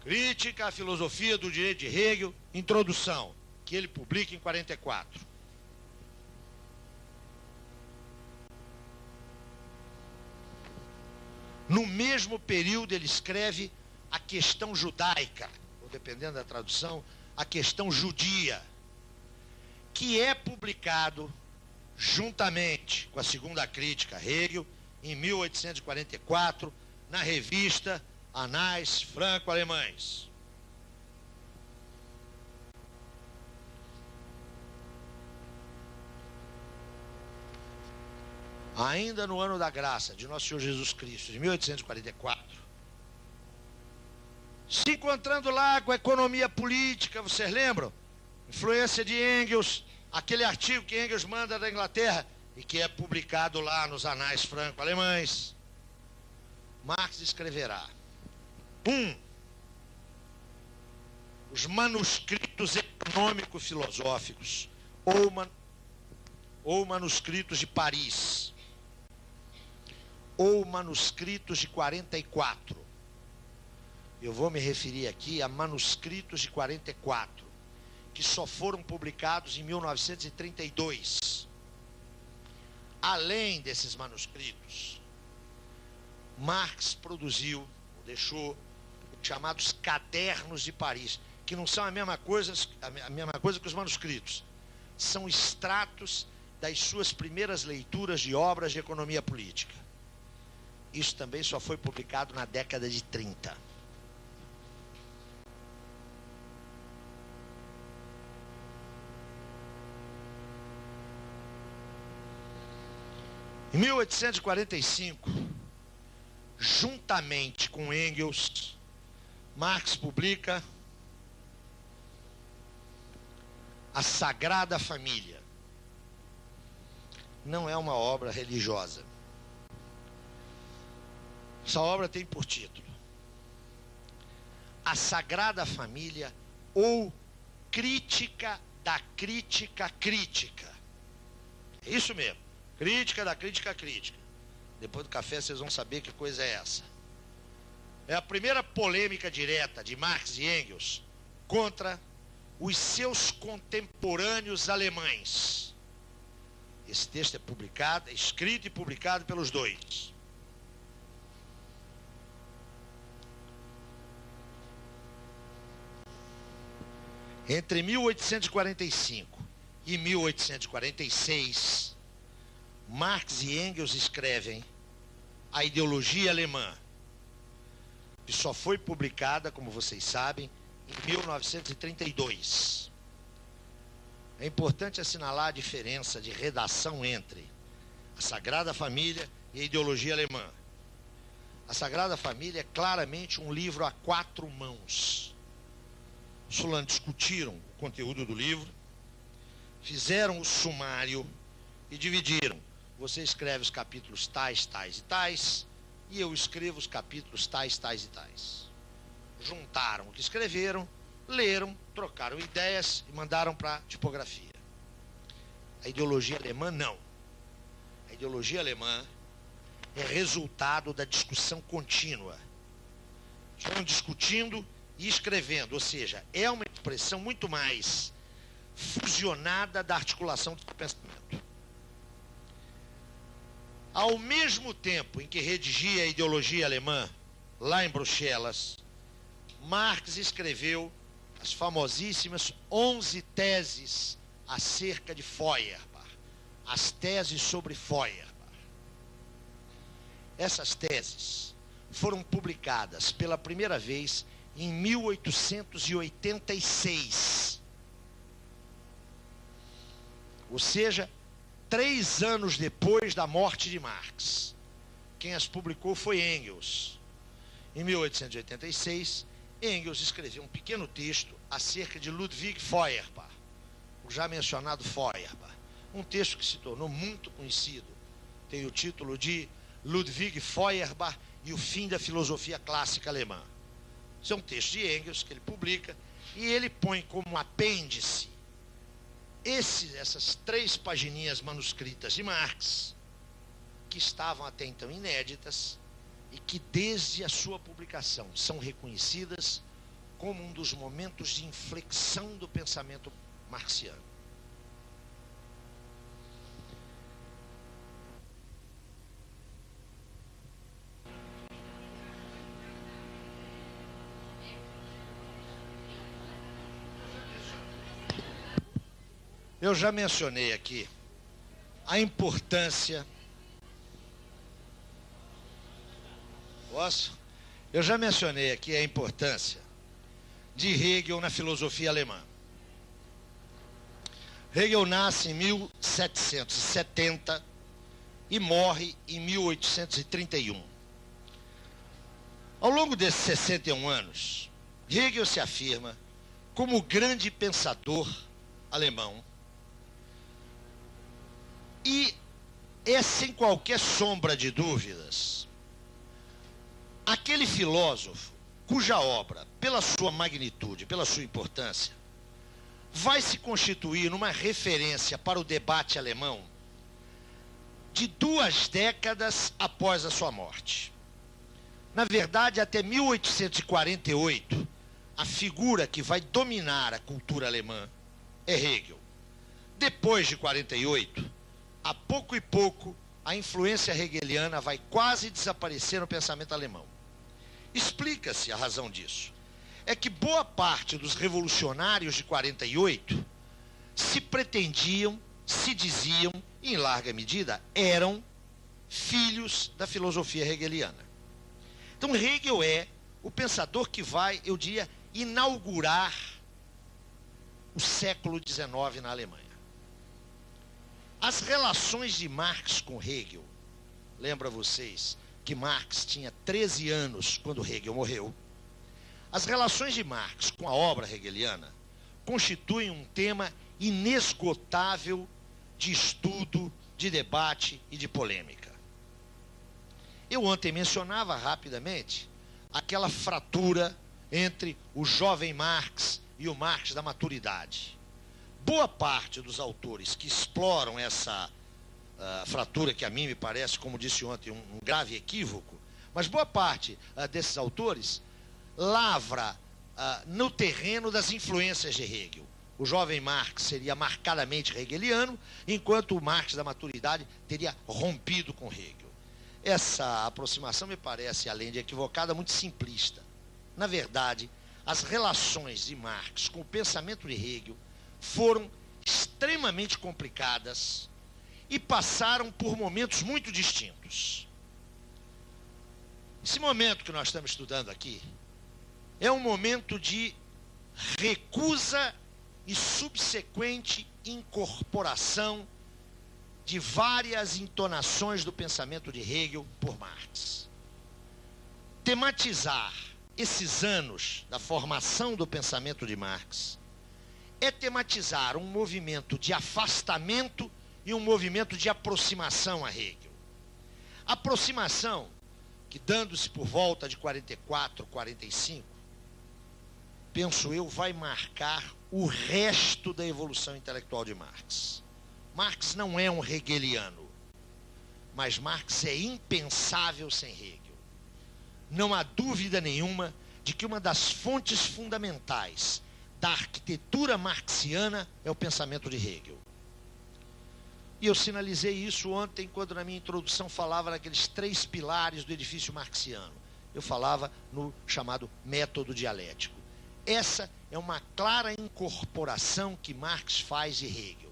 Crítica à Filosofia do Direito de Hegel, Introdução, que ele publica em 44. No mesmo período, ele escreve a questão judaica, ou dependendo da tradução, a questão judia, que é publicado juntamente com a Segunda Crítica a Hegel, em 1844, na revista Anais Franco-Alemães. Ainda no ano da graça de Nosso Senhor Jesus Cristo, de 1844, se encontrando lá com a economia política, vocês lembram? Influência de Engels, aquele artigo que Engels manda da Inglaterra e que é publicado lá nos Anais Franco-Alemães. Marx escreverá: 1. Os manuscritos econômico-filosóficos ou manuscritos de Paris, ou manuscritos de 44. Eu vou me referir aqui a manuscritos de 44, que só foram publicados em 1932. Além desses manuscritos, Marx produziu, deixou, os chamados Cadernos de Paris, que não são a mesma coisa que os manuscritos. São extratos das suas primeiras leituras de obras de economia política. Isso também só foi publicado na década de 30. Em 1845, juntamente com Engels, Marx publica A Sagrada Família. Não é uma obra religiosa. Essa obra tem por título A Sagrada Família, ou Crítica da Crítica Crítica. É isso mesmo, Crítica da Crítica Crítica. Depois do café vocês vão saber que coisa é essa. É a primeira polêmica direta de Marx e Engels contra os seus contemporâneos alemães. Esse texto é publicado, é escrito e publicado pelos dois. Entre 1845 e 1846, Marx e Engels escrevem A Ideologia Alemã, que só foi publicada, como vocês sabem, em 1932. É importante assinalar a diferença de redação entre a Sagrada Família e a Ideologia Alemã. A Sagrada Família é claramente um livro a 4 mãos. Os fulanos discutiram o conteúdo do livro, fizeram o sumário e dividiram. Você escreve os capítulos tais, tais e tais, e eu escrevo os capítulos tais, tais e tais. Juntaram o que escreveram, leram, trocaram ideias e mandaram para a tipografia. A ideologia alemã, não. A ideologia alemã é resultado da discussão contínua. Estão discutindo e escrevendo, ou seja, é uma expressão muito mais fusionada da articulação do pensamento. Ao mesmo tempo em que redigia a ideologia alemã, lá em Bruxelas, Marx escreveu as famosíssimas 11 teses acerca de Feuerbach, as teses sobre Feuerbach. Essas teses foram publicadas pela primeira vez em 1886. Ou seja, 3 anos depois da morte de Marx. Quem as publicou foi Engels. Em 1886, Engels escreveu um pequeno texto acerca de Ludwig Feuerbach, o já mencionado Feuerbach. Um texto que se tornou muito conhecido. Tem o título de Ludwig Feuerbach e o fim da filosofia clássica alemã. Isso é um texto de Engels que ele publica e ele põe como apêndice essas 3 pagininhas manuscritas de Marx, que estavam até então inéditas e que desde a sua publicação são reconhecidas como um dos momentos de inflexão do pensamento marxiano. Eu já mencionei aqui a importância. Posso? Eu já mencionei aqui a importância de Hegel na filosofia alemã. Hegel nasce em 1770 e morre em 1831. Ao longo desses 61 anos, Hegel se afirma como o grande pensador alemão. E é, sem qualquer sombra de dúvidas, aquele filósofo cuja obra, pela sua magnitude, pela sua importância, vai se constituir numa referência para o debate alemão de 2 décadas após a sua morte. Na verdade, até 1848, a figura que vai dominar a cultura alemã é Hegel. Depois de 48, a pouco e pouco, a influência hegeliana vai quase desaparecer no pensamento alemão. Explica-se a razão disso. É que boa parte dos revolucionários de 48 se pretendiam, se diziam, e em larga medida, eram filhos da filosofia hegeliana. Então Hegel é o pensador que vai, eu diria, inaugurar o século XIX na Alemanha. As relações de Marx com Hegel, lembra vocês que Marx tinha 13 anos quando Hegel morreu. As relações de Marx com a obra hegeliana constituem um tema inesgotável de estudo, de debate e de polêmica. Eu ontem mencionava rapidamente aquela fratura entre o jovem Marx e o Marx da maturidade. Boa parte dos autores que exploram essa fratura, que a mim me parece, como disse ontem, um grave equívoco, mas boa parte desses autores lavra no terreno das influências de Hegel. O jovem Marx seria marcadamente hegeliano, enquanto o Marx da maturidade teria rompido com Hegel. Essa aproximação me parece, além de equivocada, muito simplista. Na verdade, as relações de Marx com o pensamento de Hegel foram extremamente complicadas e passaram por momentos muito distintos. Esse momento que nós estamos estudando aqui é um momento de recusa e subsequente incorporação de várias entonações do pensamento de Hegel por Marx. Tematizar esses anos da formação do pensamento de Marx é tematizar um movimento de afastamento e um movimento de aproximação a Hegel. Aproximação que, dando-se por volta de 44, 45, penso eu, vai marcar o resto da evolução intelectual de Marx. Marx não é um hegeliano, mas Marx é impensável sem Hegel. Não há dúvida nenhuma de que uma das fontes fundamentais da arquitetura marxiana é o pensamento de Hegel. E eu sinalizei isso ontem, quando na minha introdução falava naqueles 3 pilares do edifício marxiano. Eu falava no chamado método dialético. Essa é uma clara incorporação que Marx faz de Hegel.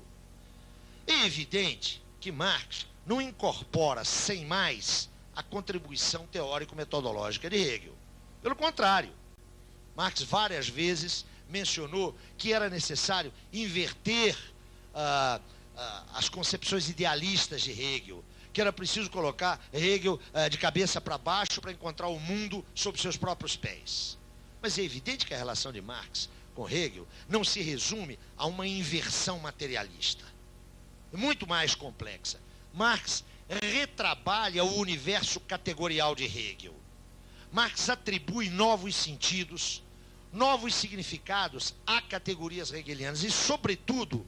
É evidente que Marx não incorpora sem mais a contribuição teórico-metodológica de Hegel. Pelo contrário, Marx várias vezes mencionou que era necessário inverter as concepções idealistas de Hegel, que era preciso colocar Hegel de cabeça para baixo para encontrar o mundo sob seus próprios pés. Mas é evidente que a relação de Marx com Hegel não se resume a uma inversão materialista. É muito mais complexa. Marx retrabalha o universo categorial de Hegel. Marx atribui novos sentidos, novos significados a categorias hegelianas e, sobretudo,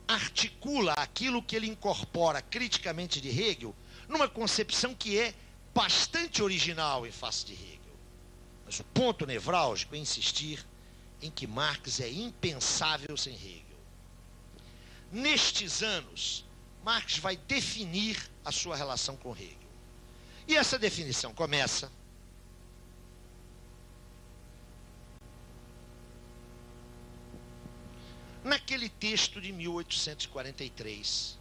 articula aquilo que ele incorpora criticamente de Hegel numa concepção que é bastante original em face de Hegel. Mas o ponto nevrálgico é insistir em que Marx é impensável sem Hegel. Nestes anos, Marx vai definir a sua relação com Hegel. E essa definição começa naquele texto de 1843,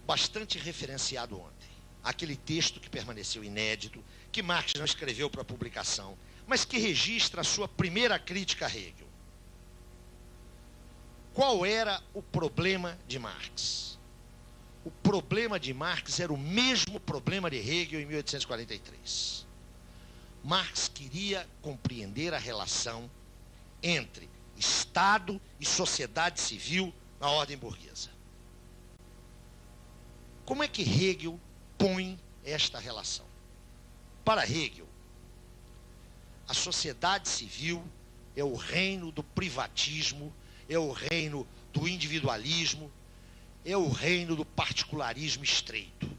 bastante referenciado ontem. Aquele texto que permaneceu inédito, que Marx não escreveu para publicação, mas que registra a sua primeira crítica a Hegel. Qual era o problema de Marx? O problema de Marx era o mesmo problema de Hegel em 1843. Marx queria compreender a relação entre Estado e sociedade civil na ordem burguesa. Como é que Hegel põe esta relação? Para Hegel, a sociedade civil é o reino do privatismo, é o reino do individualismo, é o reino do particularismo estreito.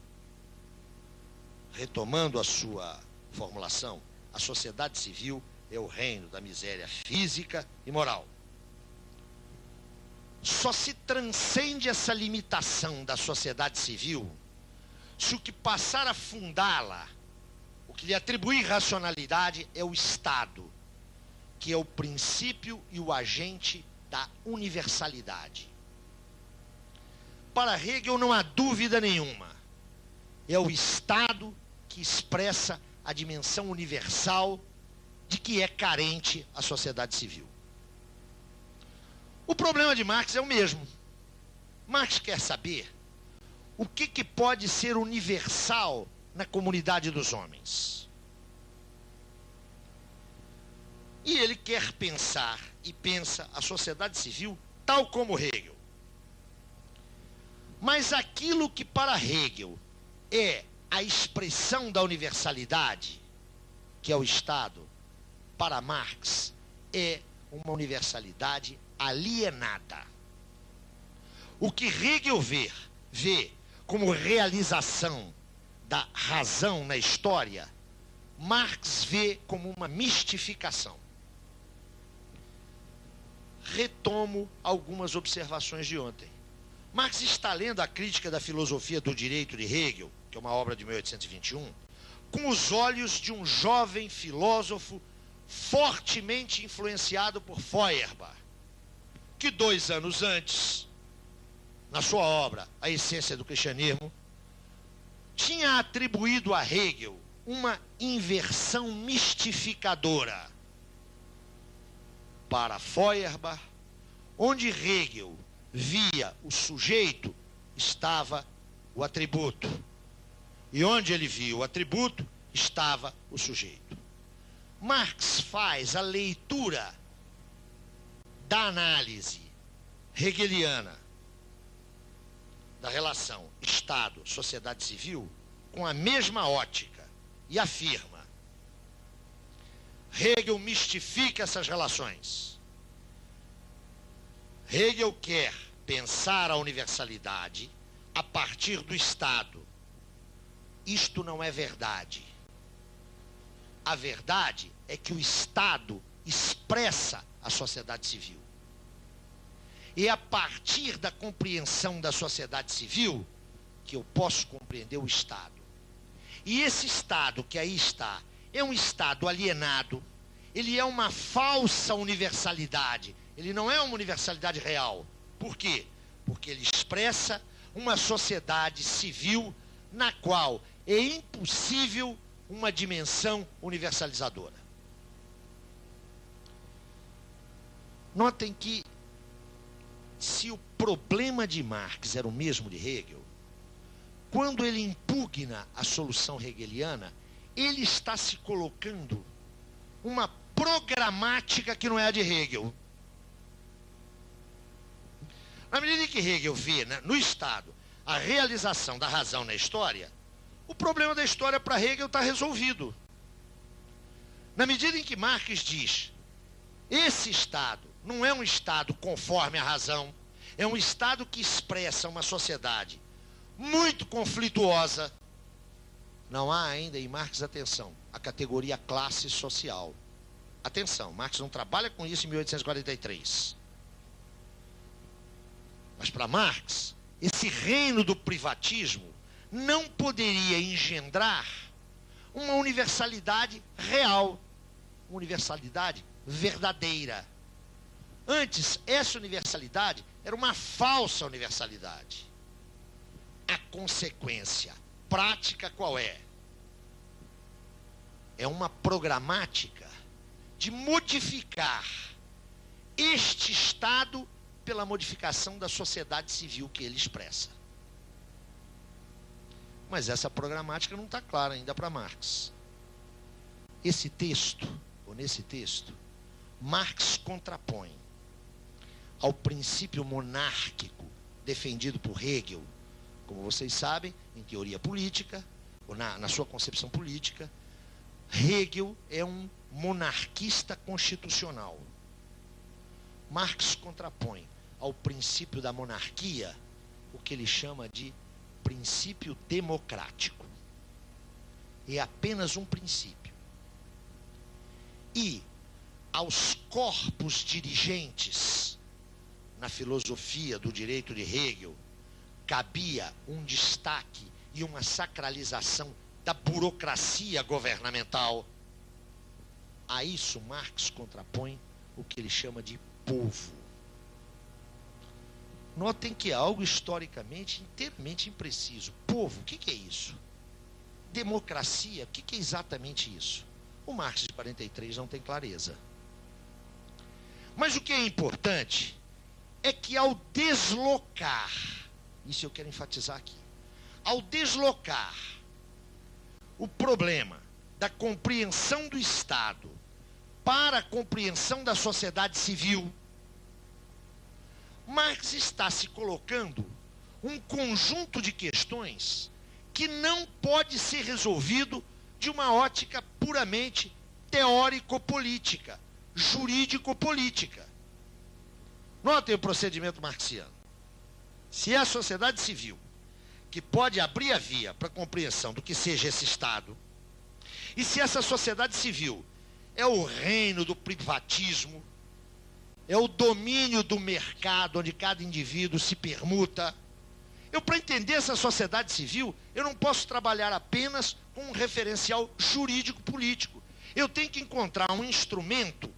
Retomando a sua formulação, a sociedade civil é o reino da miséria física e moral. Só se transcende essa limitação da sociedade civil se o que passar a fundá-la, o que lhe atribuir racionalidade, é o Estado, que é o princípio e o agente da universalidade. Para Hegel não há dúvida nenhuma. É o Estado que expressa a dimensão universal de que é carente a sociedade civil. O problema de Marx é o mesmo. Marx quer saber o que pode ser universal na comunidade dos homens. E ele quer pensar, e pensa, a sociedade civil tal como Hegel. Mas aquilo que para Hegel é a expressão da universalidade, que é o Estado, para Marx é uma universalidade alienada. O que Hegel vê como realização da razão na história, Marx vê como uma mistificação. Retomo algumas observações de ontem. Marx está lendo a Crítica da Filosofia do Direito de Hegel, que é uma obra de 1821, com os olhos de um jovem filósofo fortemente influenciado por Feuerbach, que 2 anos antes na sua obra A Essência do Cristianismo, tinha atribuído a Hegel uma inversão mistificadora para Feuerbach, onde Hegel via o sujeito, estava o atributo. E onde ele via o atributo, estava o sujeito. Marx faz a leitura da análise hegeliana da relação Estado-sociedade civil com a mesma ótica e afirma: Hegel mistifica essas relações. Hegel quer pensar a universalidade a partir do Estado. Isto não é verdade. A verdade é que o Estado expressa a sociedade civil. E a partir da compreensão da sociedade civil que eu posso compreender o Estado. E esse Estado que aí está é um Estado alienado, ele é uma falsa universalidade, ele não é uma universalidade real. Por quê? Porque ele expressa uma sociedade civil na qual é impossível uma dimensão universalizadora. Notem que, se o problema de Marx era o mesmo de Hegel, quando ele impugna a solução hegeliana, ele está se colocando uma programática que não é a de Hegel. Na medida em que Hegel vê, né, no Estado a realização da razão na história, o problema da história para Hegel está resolvido. Na medida em que Marx diz: esse Estado não é um Estado conforme a razão, é um Estado que expressa uma sociedade muito conflituosa. Não há ainda em Marx, atenção, a categoria classe social. Atenção, Marx não trabalha com isso em 1843. Mas para Marx, esse reino do privatismo não poderia engendrar uma universalidade real, uma universalidade verdadeira. Antes, essa universalidade era uma falsa universalidade. A consequência prática qual é? É uma programática de modificar este Estado pela modificação da sociedade civil que ele expressa. Mas essa programática não está clara ainda para Marx. Esse texto, ou nesse texto, Marx contrapõe ao princípio monárquico defendido por Hegel, como vocês sabem, em teoria política, ou na sua concepção política. Hegel é um monarquista constitucional. Marx contrapõe ao princípio da monarquia o que ele chama de princípio democrático. É apenas um princípio. E aos corpos dirigentes, na filosofia do direito de Hegel, cabia um destaque e uma sacralização da burocracia governamental. A isso Marx contrapõe o que ele chama de povo. Notem que é algo historicamente inteiramente impreciso. Povo, o que é isso? Democracia, o que é exatamente isso? O Marx de 43 não tem clareza. Mas o que é importante é que ao deslocar, isso eu quero enfatizar aqui, ao deslocar o problema da compreensão do Estado para a compreensão da sociedade civil, Marx está se colocando um conjunto de questões que não pode ser resolvido de uma ótica puramente teórico-política, jurídico-política. Notem o procedimento marxiano. Se é a sociedade civil que pode abrir a via para a compreensão do que seja esse Estado, e se essa sociedade civil é o reino do privatismo, é o domínio do mercado onde cada indivíduo se permuta, para entender essa sociedade civil, eu não posso trabalhar apenas com um referencial jurídico-político. Eu tenho que encontrar um instrumento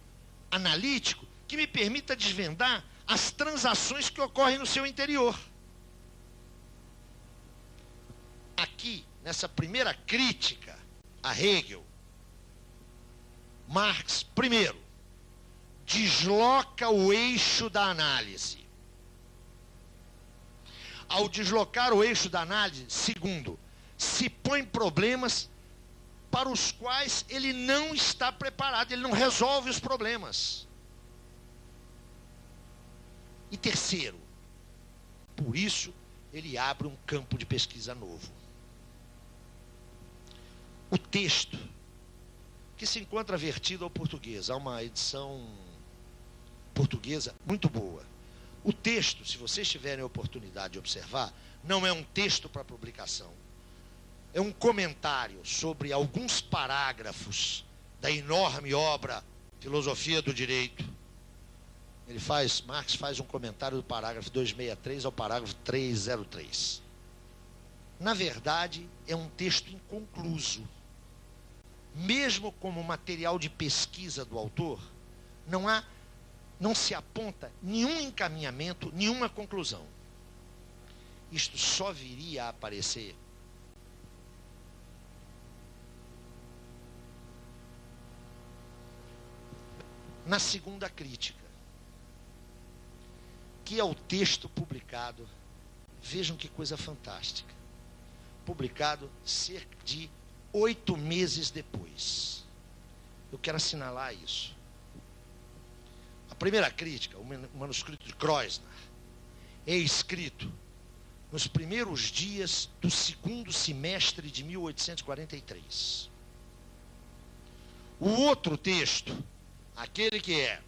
analítico que me permita desvendar as transações que ocorrem no seu interior. Aqui, nessa primeira crítica a Hegel, Marx, primeiro, desloca o eixo da análise. Ao deslocar o eixo da análise, segundo, se põe problemas para os quais ele não está preparado, ele não resolve os problemas. E terceiro, por isso, ele abre um campo de pesquisa novo. O texto, que se encontra vertido ao português, há uma edição portuguesa muito boa. O texto, se vocês tiverem a oportunidade de observar, não é um texto para publicação. É um comentário sobre alguns parágrafos da enorme obra Filosofia do Direito. Marx faz um comentário do parágrafo 263 ao parágrafo 303. Na verdade, é um texto inconcluso. Mesmo como material de pesquisa do autor, não se aponta nenhum encaminhamento, nenhuma conclusão. Isto só viria a aparecer na segunda crítica, que é o texto publicado, vejam que coisa fantástica, publicado cerca de 8 meses depois. Eu quero assinalar isso. A primeira crítica, o manuscrito de Kreuzner, é escrito nos primeiros dias do segundo semestre de 1843. O outro texto, aquele que é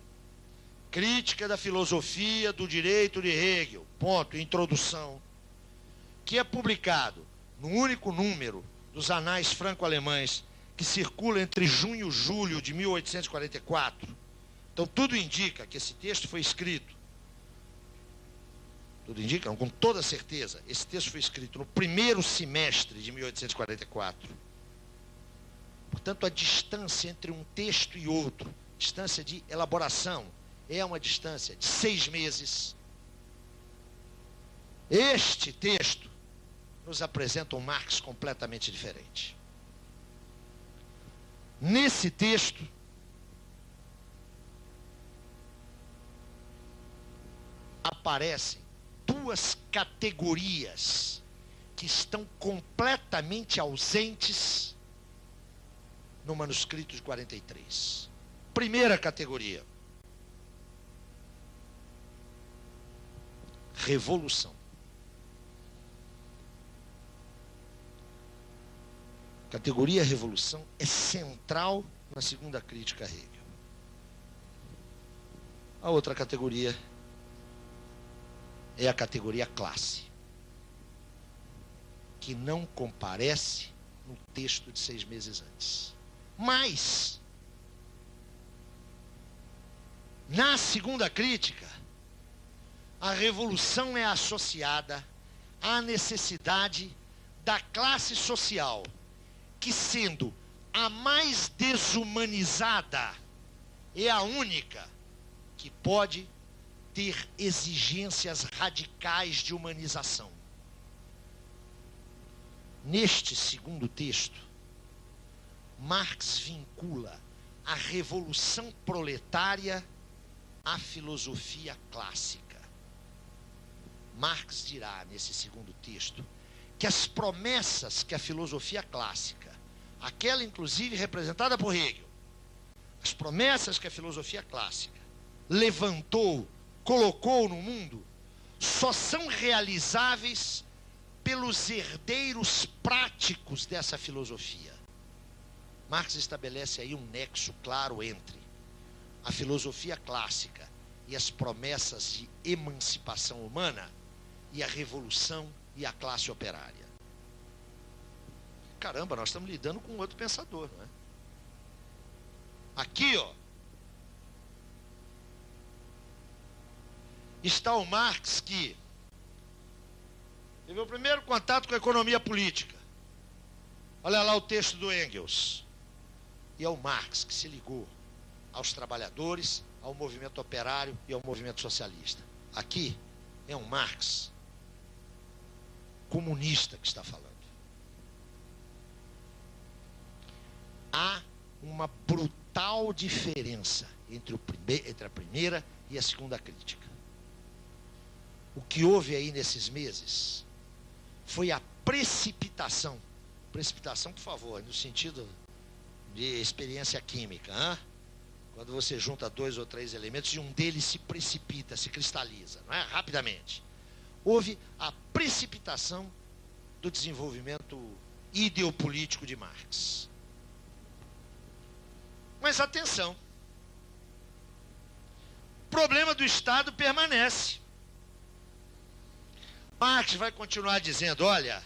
Crítica da Filosofia do Direito de Hegel, introdução, que é publicado no único número dos Anais Franco-Alemães, que circula entre junho e julho de 1844. Então, tudo indica que esse texto foi escrito, com toda certeza, esse texto foi escrito no primeiro semestre de 1844. Portanto, a distância entre um texto e outro, distância de elaboração, é uma distância de 6 meses. Este texto nos apresenta um Marx completamente diferente. Nesse texto, aparecem 2 categorias que estão completamente ausentes no manuscrito de 43. Primeira categoria: revolução. A categoria revolução é central na segunda crítica a Hegel. A outra categoria é a categoria classe, que não comparece no texto de 6 meses antes. Mas, na segunda crítica, a revolução é associada à necessidade da classe social, que, sendo a mais desumanizada, é a única que pode ter exigências radicais de humanização. Neste segundo texto, Marx vincula a revolução proletária à filosofia clássica. Marx dirá, nesse segundo texto, que as promessas que a filosofia clássica, aquela inclusive representada por Hegel, as promessas que a filosofia clássica levantou, colocou no mundo, só são realizáveis pelos herdeiros práticos dessa filosofia. Marx estabelece aí um nexo claro entre a filosofia clássica e as promessas de emancipação humana e a revolução e a classe operária. Caramba, nós estamos lidando com outro pensador, não é? Aqui, está o Marx, que teve o primeiro contato com a economia política. Olha lá o texto do Engels. E é o Marx que se ligou aos trabalhadores, ao movimento operário e ao movimento socialista. Aqui é um Marx comunista que está falando. há uma brutal diferença entre a primeira e a segunda crítica. O que houve aí nesses meses foi a precipitação. Precipitação, por favor, no sentido de experiência química, hein? Quando você junta 2 ou 3 elementos e um deles se precipita, se cristaliza, não é? Rapidamente. Houve a precipitação do desenvolvimento ideopolítico de Marx. Mas atenção, o problema do Estado permanece. Marx vai continuar dizendo, olha,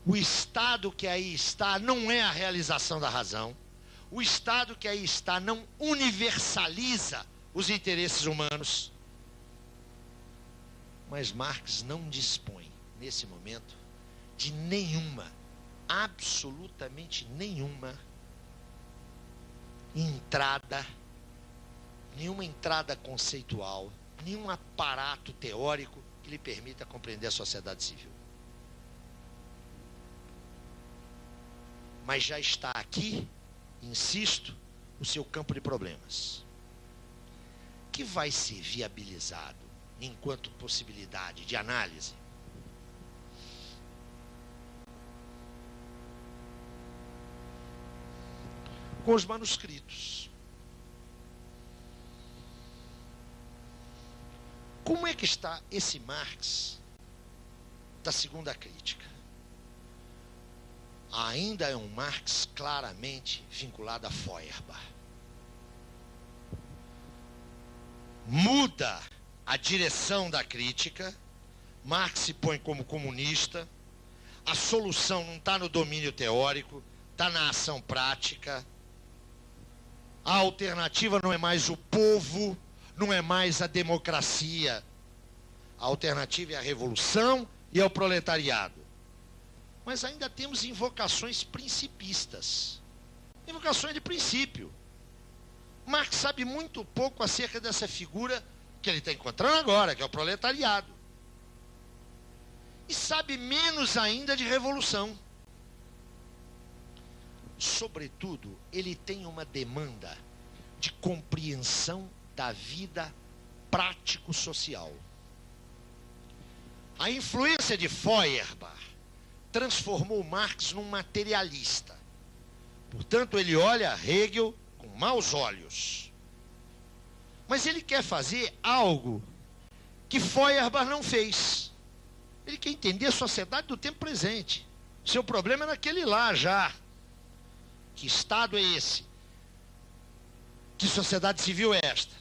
o Estado que aí está não é a realização da razão, o Estado que aí está não universaliza os interesses humanos. Mas Marx não dispõe, nesse momento, de nenhuma, absolutamente nenhuma entrada conceitual, nenhum aparato teórico que lhe permita compreender a sociedade civil. Mas já está aqui, insisto, o seu campo de problemas, que vai ser viabilizado enquanto possibilidade de análise com os manuscritos. Como é que está esse Marx da segunda crítica? Ainda é um Marx claramente vinculado a Feuerbach. Muda a direção da crítica, Marx se põe como comunista, a solução não está no domínio teórico, está na ação prática. A alternativa não é mais o povo, não é mais a democracia. A alternativa é a revolução e é o proletariado. Mas ainda temos invocações principistas. Invocações de princípio. Marx sabe muito pouco acerca dessa figura que ele está encontrando agora, que é o proletariado. E sabe menos ainda de revolução. Sobretudo, ele tem uma demanda de compreensão da vida prático-social. A influência de Feuerbach transformou Marx num materialista. Portanto, ele olha Hegel com maus olhos. Mas ele quer fazer algo que Feuerbach não fez. Ele quer entender a sociedade do tempo presente. Seu problema é naquele lá já. Que Estado é esse? Que sociedade civil é esta?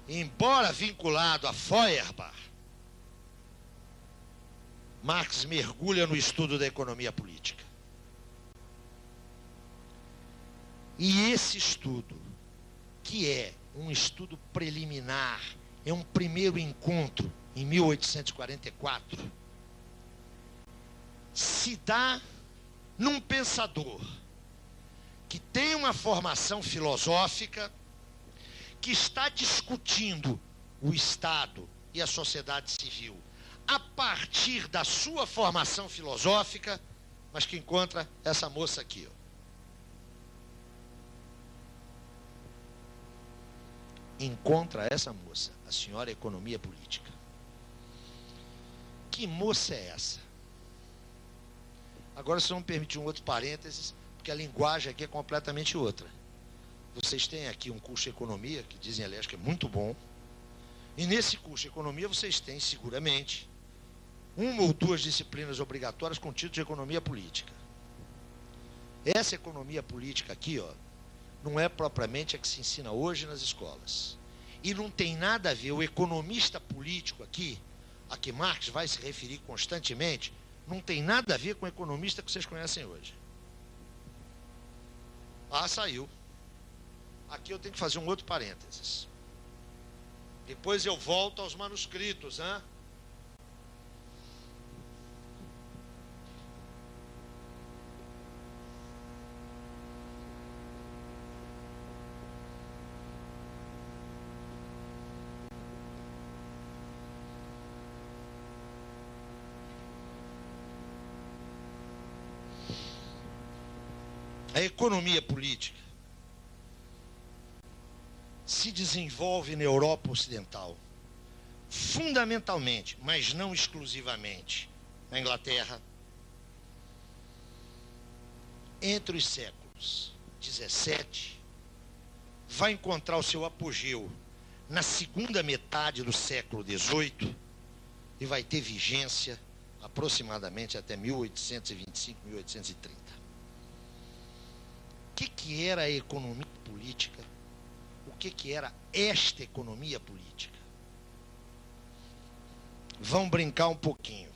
Embora vinculado a Feuerbach, Marx mergulha no estudo da economia política. E esse estudo, que é um estudo preliminar, é um primeiro encontro em 1844, se dá num pensador que tem uma formação filosófica, que está discutindo o Estado e a sociedade civil a partir da sua formação filosófica, mas que encontra essa moça aqui, ó. Encontra essa moça, a senhora economia política. Que moça é essa? Agora, se não me permitir um outro parênteses, porque a linguagem aqui é completamente outra. Vocês têm aqui um curso de economia, que dizem, aliás, que é muito bom. E nesse curso de economia vocês têm, seguramente, 1 ou 2 disciplinas obrigatórias com título de economia política. Essa economia política aqui, ó, não é propriamente a que se ensina hoje nas escolas. E não tem nada a ver, o economista político aqui, a que Marx vai se referir constantemente, não tem nada a ver com o economista que vocês conhecem hoje. Ah, saiu. Aqui eu tenho que fazer um outro parênteses. Depois eu volto aos manuscritos, hein? A economia política se desenvolve na Europa Ocidental, fundamentalmente, mas não exclusivamente, na Inglaterra, entre os séculos 17, vai encontrar o seu apogeu na segunda metade do século 18 e vai ter vigência aproximadamente até 1825, 1830. O que era a economia política? O que era esta economia política? Vão brincar um pouquinho.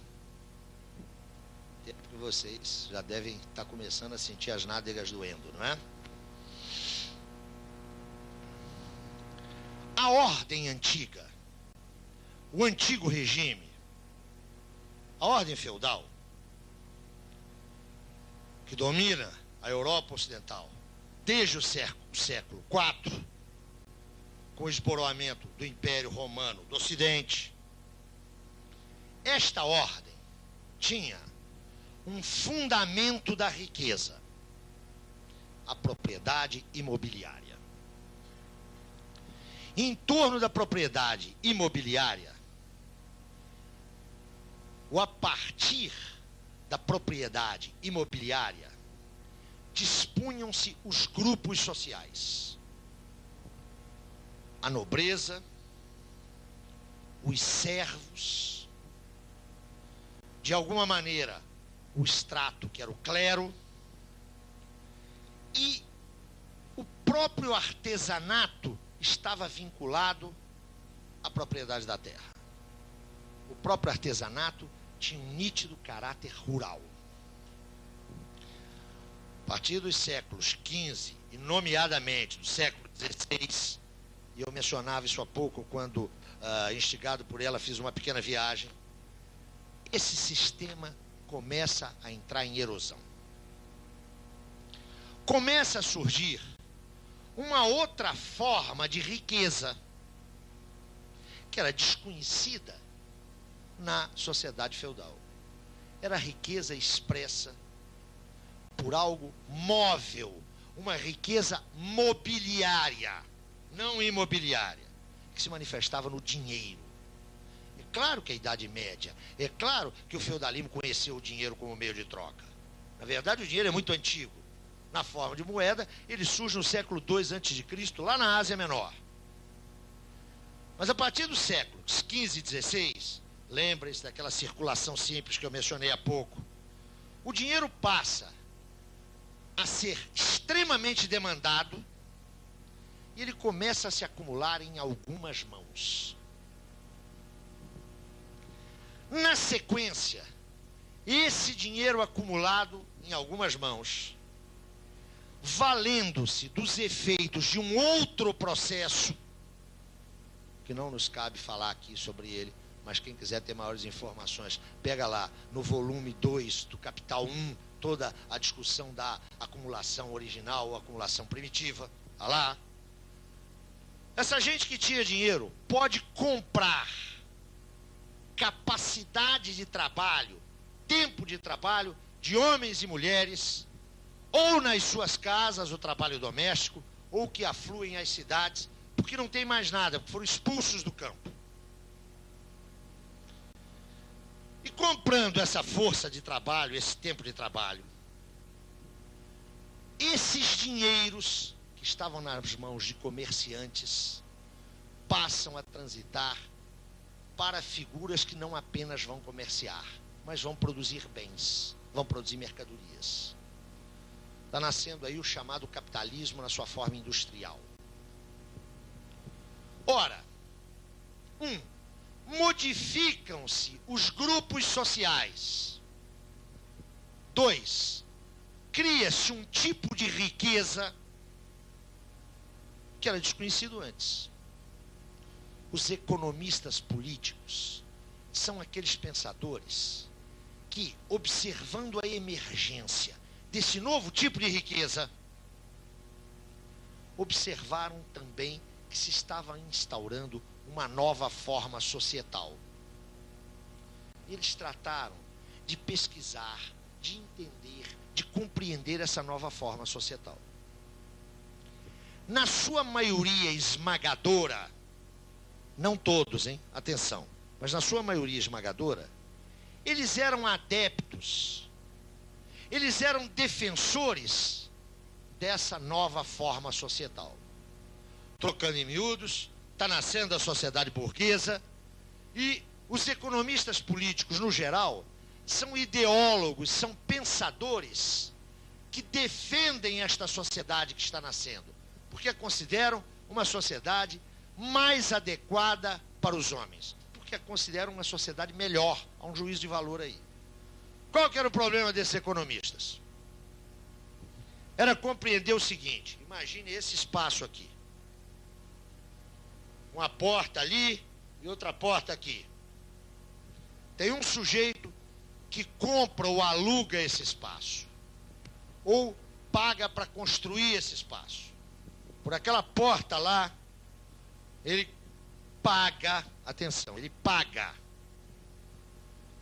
Porque vocês já devem estar começando a sentir as nádegas doendo, não é? A ordem antiga, o antigo regime, a ordem feudal, que domina a Europa Ocidental desde o século IV, com o esboroamento do Império Romano do Ocidente, esta ordem tinha um fundamento da riqueza, a propriedade imobiliária. Em torno da propriedade imobiliária, ou a partir da propriedade imobiliária, dispunham-se os grupos sociais. A nobreza, os servos, de alguma maneira, o extrato, que era o clero, e o próprio artesanato estava vinculado à propriedade da terra. O próprio artesanato tinha um nítido caráter rural. A partir dos séculos XV, e nomeadamente do século XVI, e eu mencionava isso há pouco, quando, instigado por ela, fiz uma pequena viagem, esse sistema começa a entrar em erosão. Começa a surgir uma outra forma de riqueza, que era desconhecida na sociedade feudal. Era a riqueza expressa por algo móvel, uma riqueza mobiliária, não imobiliária, que se manifestava no dinheiro. É claro que a Idade Média, é claro que o feudalismo conheceu o dinheiro como meio de troca. Na verdade, o dinheiro é muito antigo. Na forma de moeda, ele surge no século II a.C., lá na Ásia Menor. Mas a partir dos séculos XV e XVI, lembrem-se daquela circulação simples que eu mencionei há pouco, o dinheiro passa a ser extremamente demandado e ele começa a se acumular em algumas mãos. Na sequência, esse dinheiro acumulado em algumas mãos, valendo-se dos efeitos de um outro processo, que não nos cabe falar aqui sobre ele, mas quem quiser ter maiores informações, pega lá no volume 2 do Capital 1, toda a discussão da acumulação original ou acumulação primitiva. Olha lá. Essa gente que tinha dinheiro pode comprar capacidade de trabalho, tempo de trabalho de homens e mulheres, ou nas suas casas, o trabalho doméstico, ou que afluem às cidades, porque não tem mais nada, porque foram expulsos do campo. E comprando essa força de trabalho, esse tempo de trabalho, esses dinheiros que estavam nas mãos de comerciantes passam a transitar para figuras que não apenas vão comerciar, mas vão produzir bens, vão produzir mercadorias. Está nascendo aí o chamado capitalismo na sua forma industrial. Ora, modificam-se os grupos sociais. 2, cria-se um tipo de riqueza que era desconhecido antes. Os economistas políticos são aqueles pensadores que, observando a emergência desse novo tipo de riqueza, observaram também que se estava instaurando uma nova forma societal. Eles trataram de pesquisar, de entender, de compreender essa nova forma societal. Na sua maioria esmagadora, não todos, hein? Atenção, mas na sua maioria esmagadora, eles eram adeptos, eles eram defensores dessa nova forma societal. Trocando em miúdos, está nascendo a sociedade burguesa, e os economistas políticos, no geral, são ideólogos, são pensadores que defendem esta sociedade que está nascendo, porque a consideram uma sociedade mais adequada para os homens, porque a consideram uma sociedade melhor, há um juízo de valor aí. Qual que era o problema desses economistas? Era compreender o seguinte: imagine esse espaço aqui, uma porta ali e outra porta aqui. Tem um sujeito que compra ou aluga esse espaço, ou paga para construir esse espaço. Por aquela porta lá, ele paga, atenção, ele paga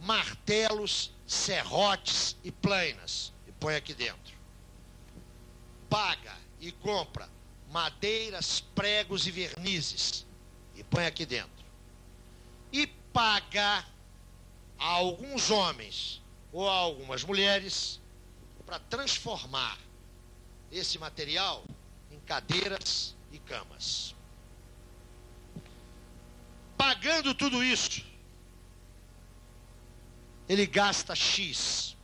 martelos, serrotes e plainas e põe aqui dentro. Paga e compra madeiras, pregos e vernizes e põe aqui dentro. E paga a alguns homens ou a algumas mulheres para transformar esse material em cadeiras e camas. Pagando tudo isso, ele gasta X.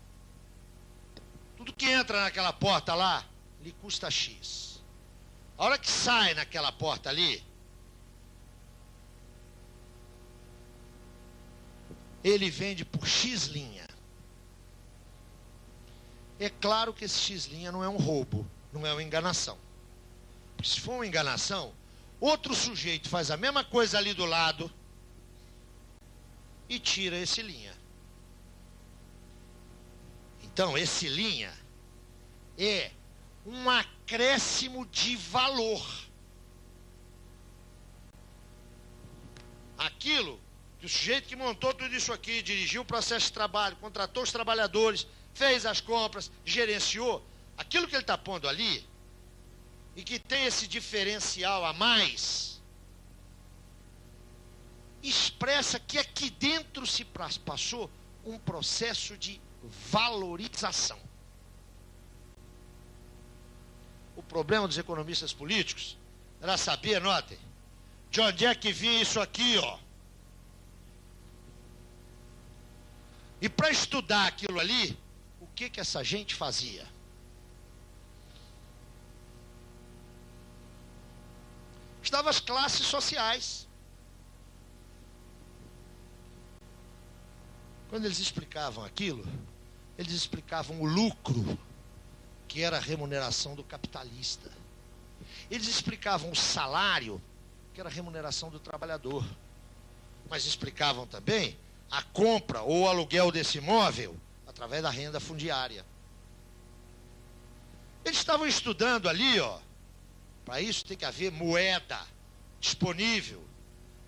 Tudo que entra naquela porta lá, lhe custa X. A hora que sai naquela porta ali, ele vende por X linha. É claro que esse X linha não é um roubo, não é uma enganação. Porque se for uma enganação, outro sujeito faz a mesma coisa ali do lado e tira esse linha. Então, esse linha é um acréscimo de valor. Aquilo que o sujeito que montou tudo isso aqui, dirigiu o processo de trabalho, contratou os trabalhadores, fez as compras, gerenciou, aquilo que ele está pondo ali, e que tem esse diferencial a mais, expressa que aqui dentro se passou um processo de valorização. O problema dos economistas políticos era saber, notem, de onde é que vinha isso aqui, ó. E para estudar aquilo ali, o que essa gente fazia? Estudava as classes sociais. Quando eles explicavam aquilo, eles explicavam o lucro, que era a remuneração do capitalista. Eles explicavam o salário, que era a remuneração do trabalhador. Mas explicavam também a compra ou o aluguel desse imóvel através da renda fundiária. Eles estavam estudando ali, ó. Para isso tem que haver moeda disponível,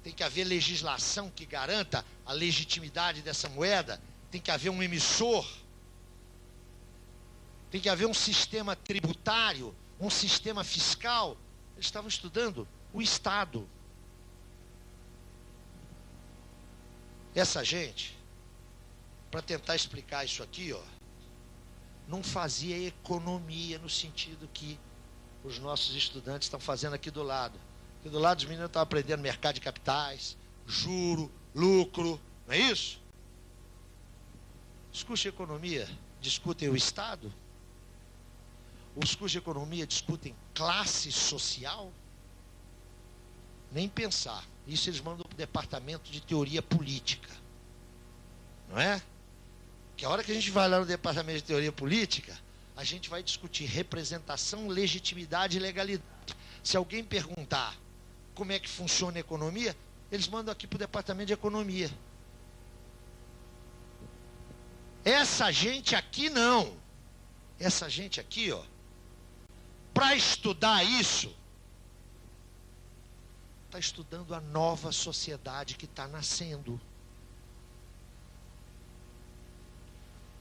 tem que haver legislação que garanta a legitimidade dessa moeda, tem que haver um emissor, tem que haver um sistema tributário, um sistema fiscal. Eles estavam estudando o Estado. Essa gente, para tentar explicar isso aqui, ó, não fazia economia no sentido que os nossos estudantes estão fazendo aqui do lado. Aqui do lado os meninos estão aprendendo mercado de capitais, juro, lucro, não é isso? Os cursos de economia discutem o Estado? Os cursos de economia discutem classe social? Nem pensar. Isso eles mandam para o departamento de teoria política. Não é? Que a hora que a gente vai lá no departamento de teoria política, a gente vai discutir representação, legitimidade e legalidade. Se alguém perguntar como é que funciona a economia, eles mandam aqui para o departamento de economia. Essa gente aqui não. Essa gente aqui, ó, para estudar isso, está estudando a nova sociedade que está nascendo.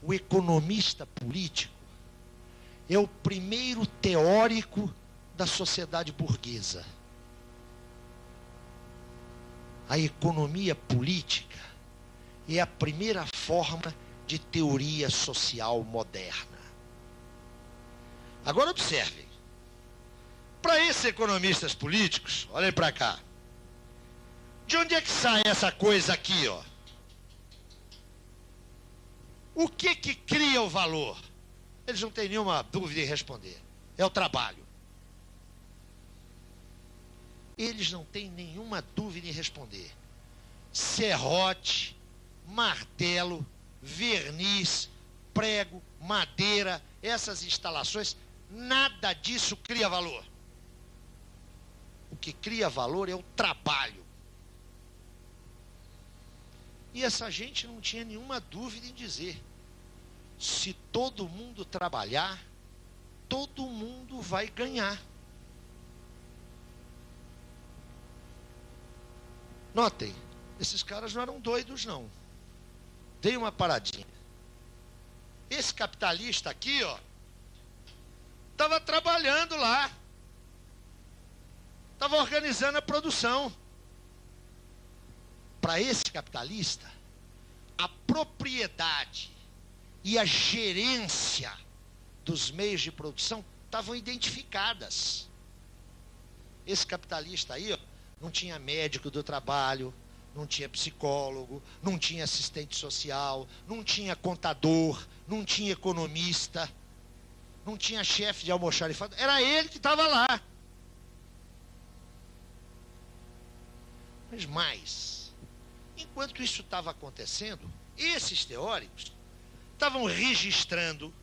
O economista político é o primeiro teórico da sociedade burguesa. A economia política é a primeira forma de teoria social moderna. Agora observem. Para esses economistas políticos, olhem para cá. De onde é que sai essa coisa aqui, ó? O que cria o valor? Eles não têm nenhuma dúvida em responder. É o trabalho. Eles não têm nenhuma dúvida em responder. Serrote, martelo, verniz, prego, madeira, essas instalações, nada disso cria valor. O que cria valor é o trabalho. E essa gente não tinha nenhuma dúvida em dizer: se todo mundo trabalhar, todo mundo vai ganhar. Notem, esses caras não eram doidos, não. Tem uma paradinha. Esse capitalista aqui, ó, estava trabalhando lá. Estava organizando a produção. Para esse capitalista, a propriedade e a gerência dos meios de produção estavam identificadas. Esse capitalista aí, ó, não tinha médico do trabalho, não tinha psicólogo, não tinha assistente social, não tinha contador, não tinha economista, não tinha chefe de almoxarifado. Era ele que estava lá. Mas mais, enquanto isso estava acontecendo, esses teóricos estavam registrando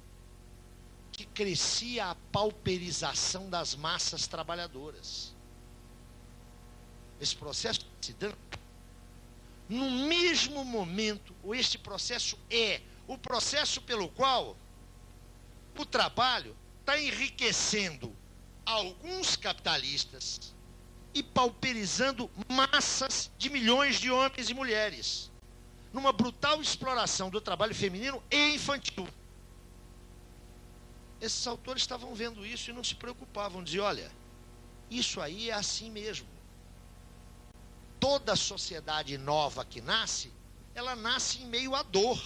que crescia a pauperização das massas trabalhadoras. Esse processo se dando no mesmo momento, ou este processo é o processo pelo qual o trabalho está enriquecendo alguns capitalistas e pauperizando massas de milhões de homens e mulheres, numa brutal exploração do trabalho feminino e infantil. Esses autores estavam vendo isso e não se preocupavam, diziam: olha, isso aí é assim mesmo. Toda sociedade nova que nasce, ela nasce em meio à dor.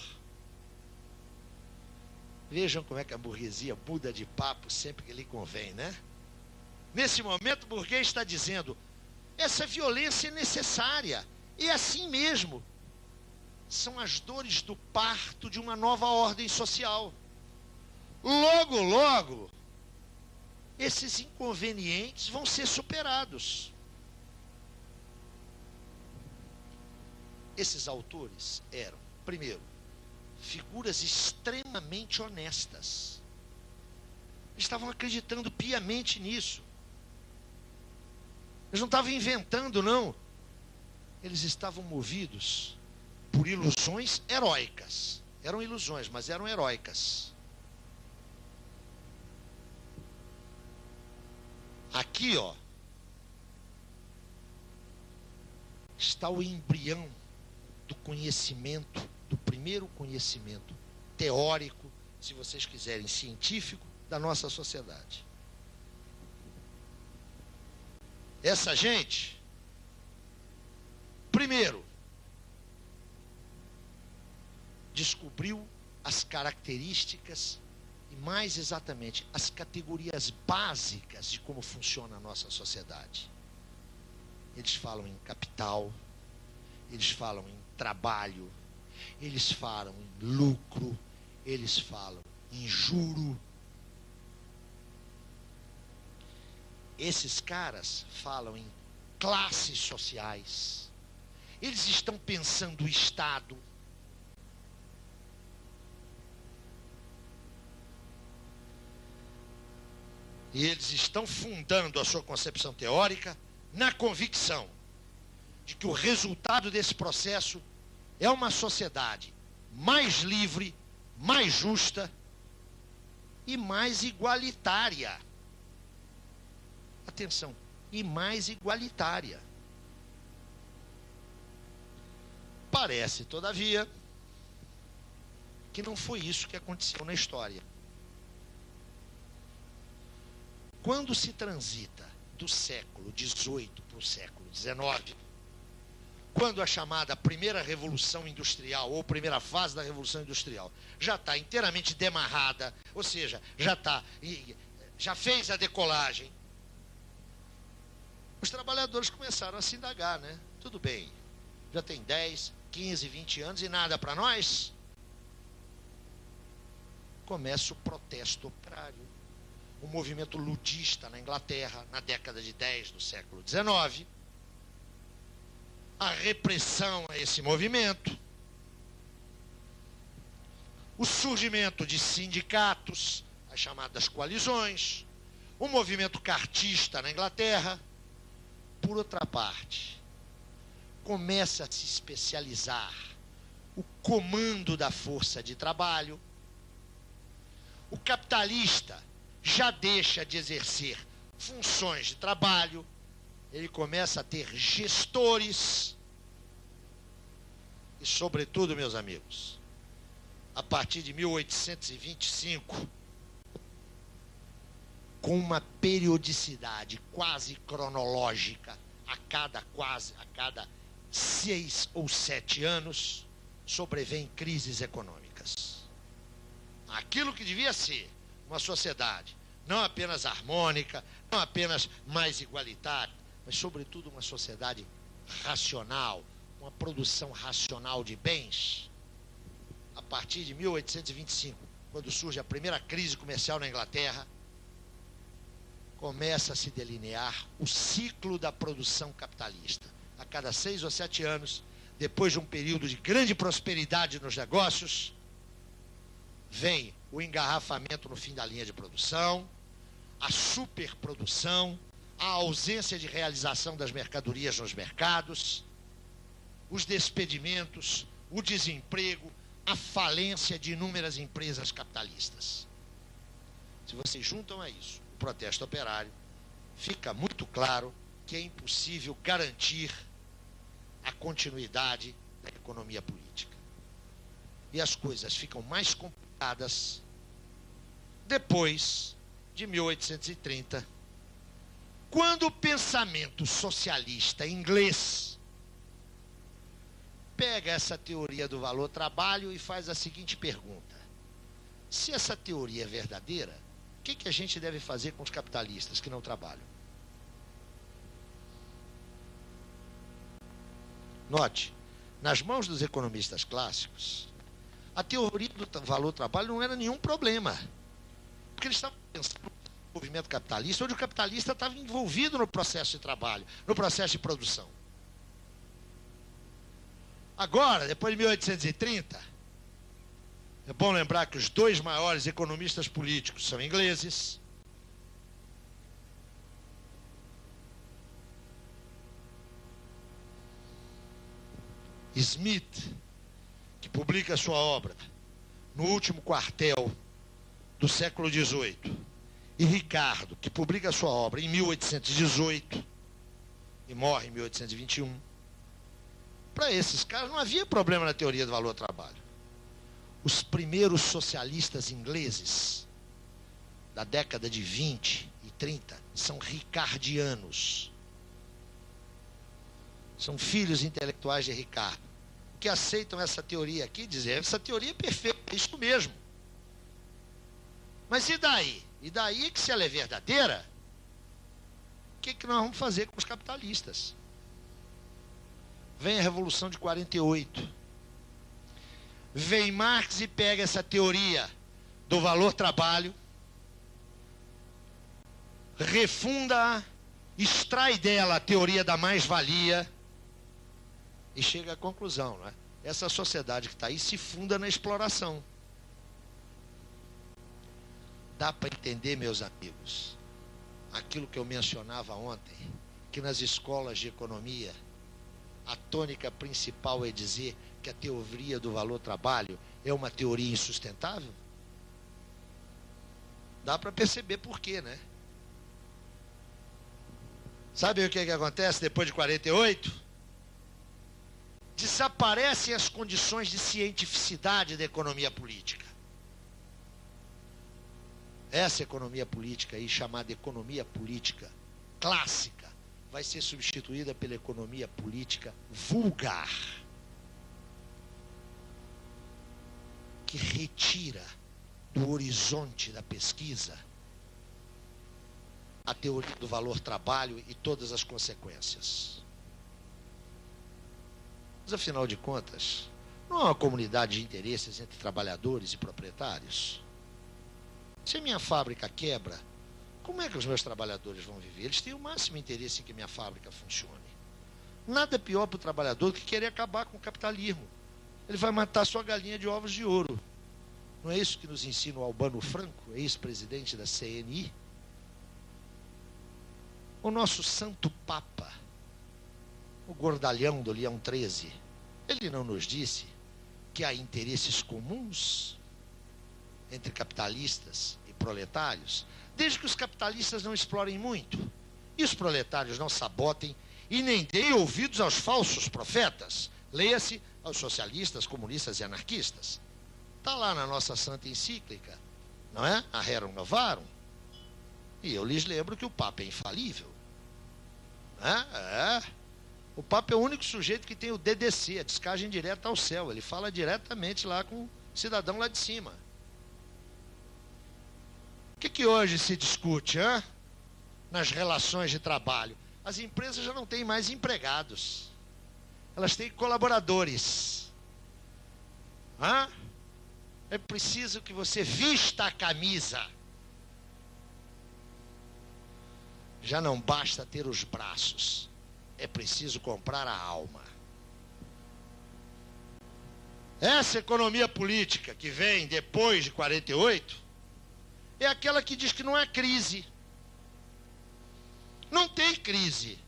Vejam como é que a burguesia muda de papo sempre que lhe convém, né? Nesse momento, o burguês está dizendo: essa violência é necessária, é assim mesmo. São as dores do parto de uma nova ordem social. Logo, logo, esses inconvenientes vão ser superados. Esses autores eram, primeiro, figuras extremamente honestas. Eles estavam acreditando piamente nisso. Eles não estavam inventando, não. Eles estavam movidos por ilusões heróicas. Eram ilusões, mas eram heróicas. Aqui, ó, está o embrião do conhecimento, do primeiro conhecimento teórico, se vocês quiserem, científico, da nossa sociedade. Essa gente, primeiro, descobriu as características e, mais exatamente, as categorias básicas de como funciona a nossa sociedade. Eles falam em capital, eles falam em trabalho, eles falam em lucro, eles falam em juro. Esses caras falam em classes sociais. Eles estão pensando o Estado. E eles estão fundando a sua concepção teórica na convicção de que o resultado desse processo é uma sociedade mais livre, mais justa e mais igualitária. Atenção, e mais igualitária. Parece, todavia, que não foi isso que aconteceu na história. quando se transita do século XVIII para o século XIX, quando a chamada primeira revolução industrial, ou primeira fase da revolução industrial, já está inteiramente demarrada, ou seja, já fez a decolagem, os trabalhadores começaram a se indagar, né? Tudo bem, já tem 10, 15, 20 anos e nada para nós. Começa o protesto operário, o movimento ludista na Inglaterra, na década de 10 do século XIX, a repressão a esse movimento, o surgimento de sindicatos, as chamadas coalizões, o movimento cartista na Inglaterra. Por outra parte, começa a se especializar o comando da força de trabalho. O capitalista já deixa de exercer funções de trabalho, ele começa a ter gestores e, sobretudo, meus amigos, a partir de 1825, com uma periodicidade quase cronológica, a cada 6 ou 7 anos, sobrevêm crises econômicas. Aquilo que devia ser uma sociedade não apenas harmônica, não apenas mais igualitária, mas, sobretudo, uma sociedade racional, uma produção racional de bens. A partir de 1825, quando surge a primeira crise comercial na Inglaterra, começa a se delinear o ciclo da produção capitalista. A cada 6 ou 7 anos, depois de um período de grande prosperidade nos negócios, vem o engarrafamento no fim da linha de produção, a superprodução, a ausência de realização das mercadorias nos mercados, os despedimentos, o desemprego, a falência de inúmeras empresas capitalistas. Se vocês juntam a isso o protesto operário, fica muito claro que é impossível garantir a continuidade da economia política. E as coisas ficam mais complicadas depois de 1830, quando o pensamento socialista inglês pega essa teoria do valor-trabalho e faz a seguinte pergunta: se essa teoria é verdadeira, o que a gente deve fazer com os capitalistas que não trabalham? Note, nas mãos dos economistas clássicos, a teoria do valor-trabalho não era nenhum problema, porque eles estavam pensando no movimento capitalista, onde o capitalista estava envolvido no processo de trabalho, no processo de produção. Agora, depois de 1830, é bom lembrar que os dois maiores economistas políticos são ingleses. Smith, que publica sua obra no último quartel do século XVIII, e Ricardo, que publica sua obra em 1818 e morre em 1821. Para esses caras não havia problema na teoria do valor-trabalho. Os primeiros socialistas ingleses da década de 20 e 30 são ricardianos. São filhos intelectuais de Ricardo, que aceitam essa teoria aqui e dizem: essa teoria é perfeita, é isso mesmo. Mas e daí? E daí que, se ela é verdadeira, o que nós vamos fazer com os capitalistas? Vem a Revolução de 48. Vem Marx e pega essa teoria do valor-trabalho, refunda-a, extrai dela a teoria da mais-valia e chega à conclusão, não é? Essa sociedade que está aí se funda na exploração. Dá para entender, meus amigos, aquilo que eu mencionava ontem, que nas escolas de economia a tônica principal é dizer que a teoria do valor-trabalho é uma teoria insustentável? Dá para perceber por quê, né? Sabe o que acontece depois de 48? Desaparecem as condições de cientificidade da economia política. Essa economia política aí, chamada economia política clássica, vai ser substituída pela economia política vulgar, que retira do horizonte da pesquisa a teoria do valor-trabalho e todas as consequências. Mas, afinal de contas, não há uma comunidade de interesses entre trabalhadores e proprietários? Se a minha fábrica quebra, como é que os meus trabalhadores vão viver? Eles têm o máximo interesse em que minha fábrica funcione. Nada pior para o trabalhador do que querer acabar com o capitalismo. Ele vai matar sua galinha de ovos de ouro. Não é isso que nos ensina o Albano Franco, ex-presidente da CNI? O nosso santo Papa, o gordalhão do Leão XIII, ele não nos disse que há interesses comuns entre capitalistas e proletários, desde que os capitalistas não explorem muito e os proletários não sabotem e nem deem ouvidos aos falsos profetas, leia-se aos socialistas, comunistas e anarquistas. Está lá na nossa santa encíclica, não é? A Rerum Novarum. E eu lhes lembro que o Papa é infalível. O Papa é o único sujeito que tem o DDC, a descagem direta ao céu. Ele fala diretamente lá com o cidadão lá de cima. O que hoje se discute, nas relações de trabalho? As empresas já não têm mais empregados. Elas têm colaboradores. É preciso que você vista a camisa. Já não basta ter os braços. É preciso comprar a alma. Essa economia política que vem depois de 48 é aquela que diz que não há crise. Não tem crise.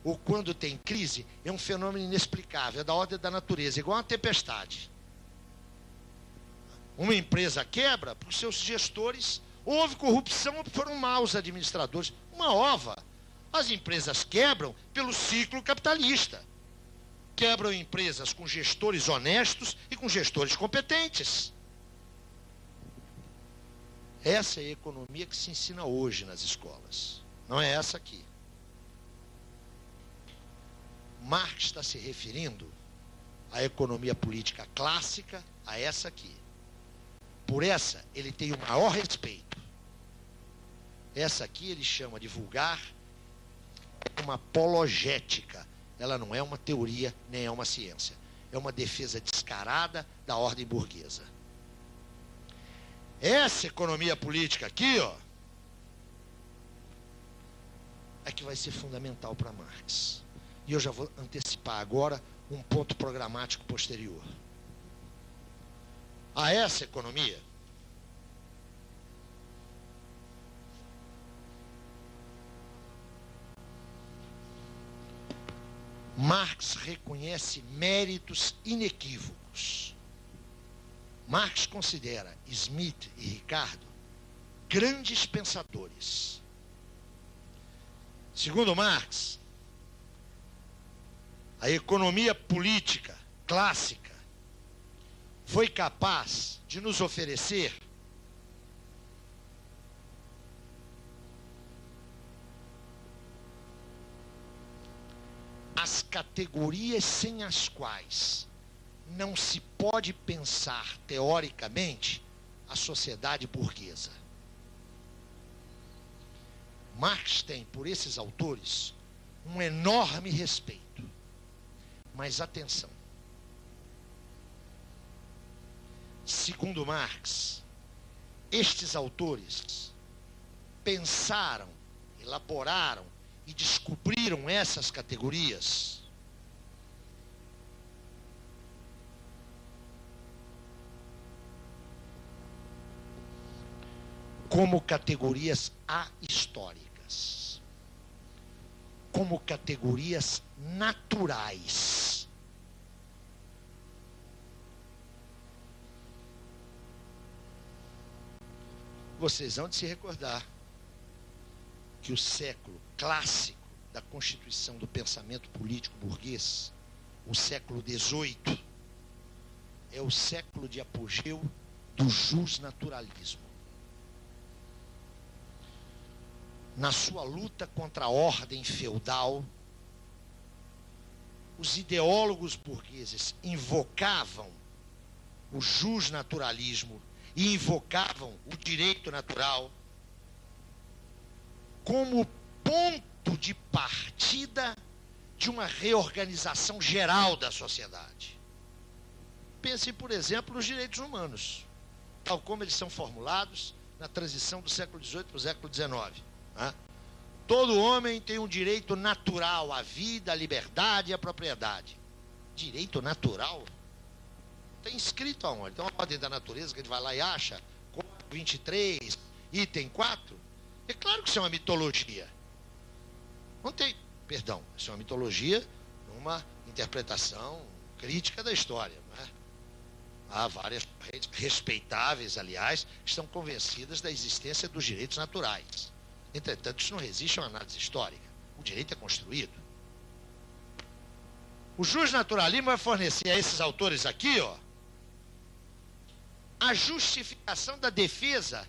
Ou quando tem crise, é um fenômeno inexplicável, é da ordem da natureza, igual uma tempestade. Uma empresa quebra porque seus gestores, houve corrupção ou foram maus administradores. Uma ova. As empresas quebram pelo ciclo capitalista. Quebram empresas com gestores honestos e com gestores competentes. Essa é a economia que se ensina hoje nas escolas. Não é essa aqui. Marx está se referindo à economia política clássica, a essa aqui. Por essa, ele tem o maior respeito. Essa aqui ele chama de vulgar, uma apologética. Ela não é uma teoria, nem é uma ciência. É uma defesa descarada da ordem burguesa. Essa economia política aqui, é que vai ser fundamental para Marx. E eu já vou antecipar agora um ponto programático posterior. A essa economia, Marx reconhece méritos inequívocos. Marx considera Smith e Ricardo grandes pensadores. Segundo Marx, a economia política clássica foi capaz de nos oferecer as categorias sem as quais não se pode pensar teoricamente a sociedade burguesa. Marx tem por esses autores um enorme respeito. Mas atenção. Segundo Marx, estes autores pensaram, elaboraram e descobriram essas categorias como categorias ahistóricas, como categorias naturais. Vocês vão de se recordar que o século clássico da constituição do pensamento político burguês, o século XVIII, é o século de apogeu do justnaturalismo. na sua luta contra a ordem feudal, os ideólogos burgueses invocavam o justnaturalismo e invocavam o direito natural como ponto de partida de uma reorganização geral da sociedade. Pense, por exemplo, nos direitos humanos, tal como eles são formulados na transição do século XVIII para o século XIX. Né? Todo homem tem um direito natural à vida, à liberdade e à propriedade. Direito natural? Tem escrito aonde? Então, a ordem da natureza, que a gente vai lá e acha, 23, item 4, é claro que isso é uma mitologia. Não tem, perdão, isso é uma mitologia, uma interpretação crítica da história. Não é? Há várias correntes respeitáveis, aliás, que estão convencidas da existência dos direitos naturais. Entretanto, isso não resiste a uma análise histórica. O direito é construído. O justnaturalismo vai fornecer a esses autores aqui, ó, a justificação da defesa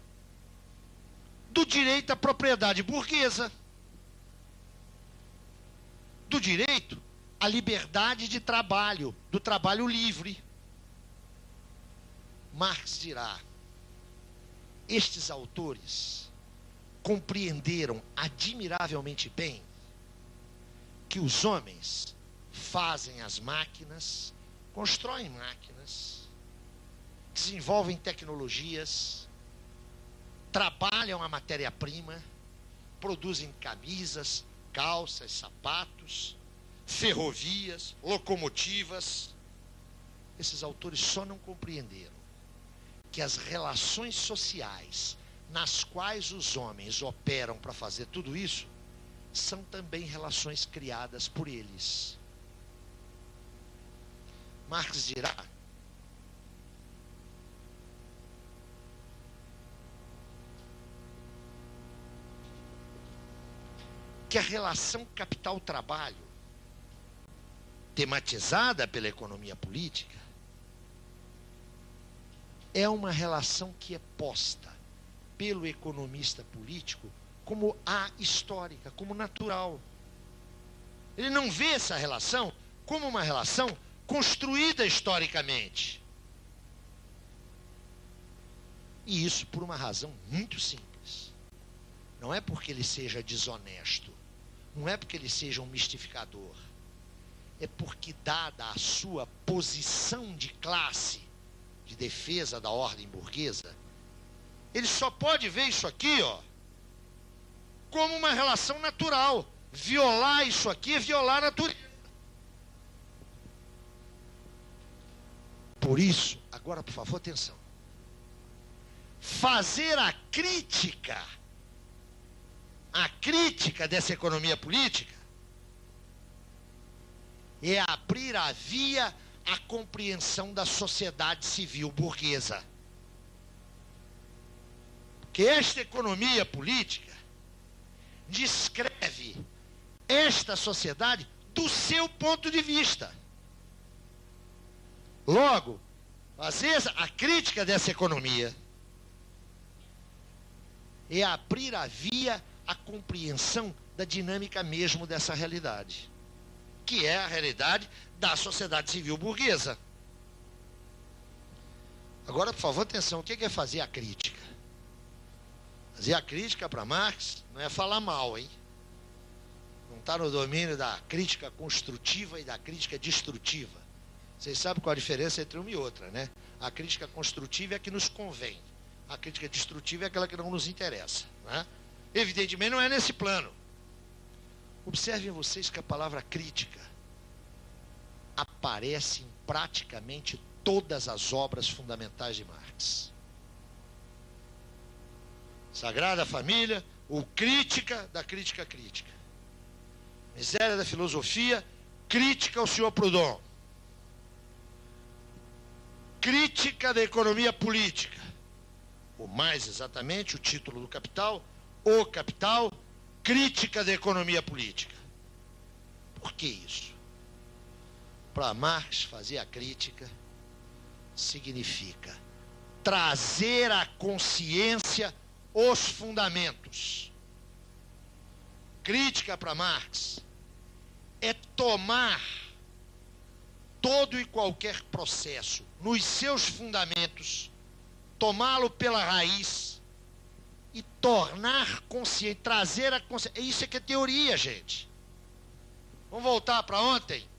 do direito à propriedade burguesa, do direito à liberdade de trabalho, do trabalho livre. Marx dirá: estes autores compreenderam admiravelmente bem que os homens fazem as máquinas, constroem máquinas, desenvolvem tecnologias, trabalham a matéria-prima, produzem camisas, calças, sapatos, ferrovias, locomotivas. Esses autores só não compreenderam que as relações sociais nas quais os homens operam para fazer tudo isso são também relações criadas por eles. Marx dirá que a relação capital-trabalho, tematizada pela economia política, é uma relação que é posta pelo economista político como ahistórica, como natural. Ele não vê essa relação como uma relação construída historicamente. E isso por uma razão muito simples. Não é porque ele seja desonesto, não é porque ele seja um mistificador, é porque, dada a sua posição de classe, de defesa da ordem burguesa, ele só pode ver isso aqui, ó, como uma relação natural. Violar isso aqui é violar a natureza. Por isso, agora, por favor, atenção. Fazer a crítica dessa economia política é abrir a via à compreensão da sociedade civil burguesa. Porque esta economia política descreve esta sociedade do seu ponto de vista. Logo, fazer a crítica dessa economia é abrir a via à compreensão da dinâmica mesmo dessa realidade, que é a realidade da sociedade civil burguesa. Agora, por favor, atenção, o que é fazer a crítica? Fazer a crítica para Marx não é falar mal, hein? Não está no domínio da crítica construtiva e da crítica destrutiva. Vocês sabem qual a diferença entre uma e outra, né? A crítica construtiva é a que nos convém. A crítica destrutiva é aquela que não nos interessa, né? Evidentemente não é nesse plano. Observem vocês que a palavra crítica aparece em praticamente todas as obras fundamentais de Marx. Sagrada Família, ou Crítica da Crítica Crítica. Miséria da Filosofia, Crítica ao Sr. Proudhon. Crítica da Economia Política. Ou mais exatamente, o título do Capital, O Capital, Crítica da Economia Política. Por que isso? Para Marx, fazer a crítica significa trazer à consciência os fundamentos crítica para Marx é tomar todo e qualquer processo nos seus fundamentos, tomá-lo pela raiz e tornar consciente, trazer a consciência. Isso é que é teoria, gente. Vamos voltar para ontem?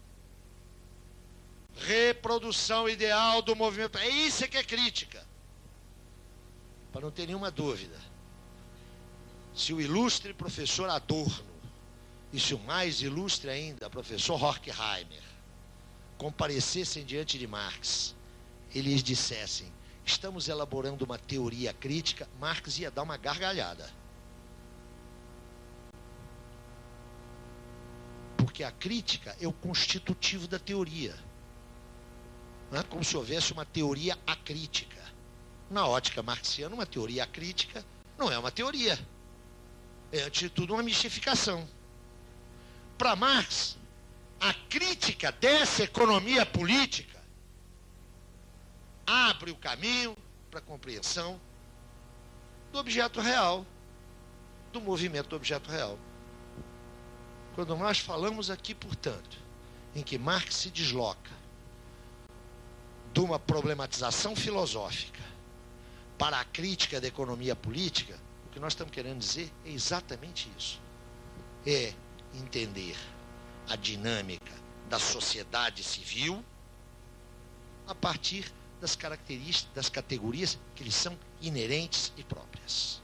Reprodução ideal do movimento. É isso que é crítica. Para não ter nenhuma dúvida. Se o ilustre professor Adorno, e se o mais ilustre ainda, professor Horkheimer, comparecessem diante de Marx e lhes dissessem: estamos elaborando uma teoria crítica, Marx ia dar uma gargalhada. Porque a crítica é o constitutivo da teoria. Não é como se houvesse uma teoria acrítica. Na ótica marxiana, uma teoria acrítica não é uma teoria. É, antes de tudo, uma mistificação. Para Marx, a crítica dessa economia política abre o caminho para a compreensão do objeto real, do movimento do objeto real. Quando nós falamos aqui, portanto, em que Marx se desloca de uma problematização filosófica para a crítica da economia política, o que nós estamos querendo dizer é exatamente isso. É entender a dinâmica da sociedade civil a partir das características, das categorias que lhes são inerentes e próprias.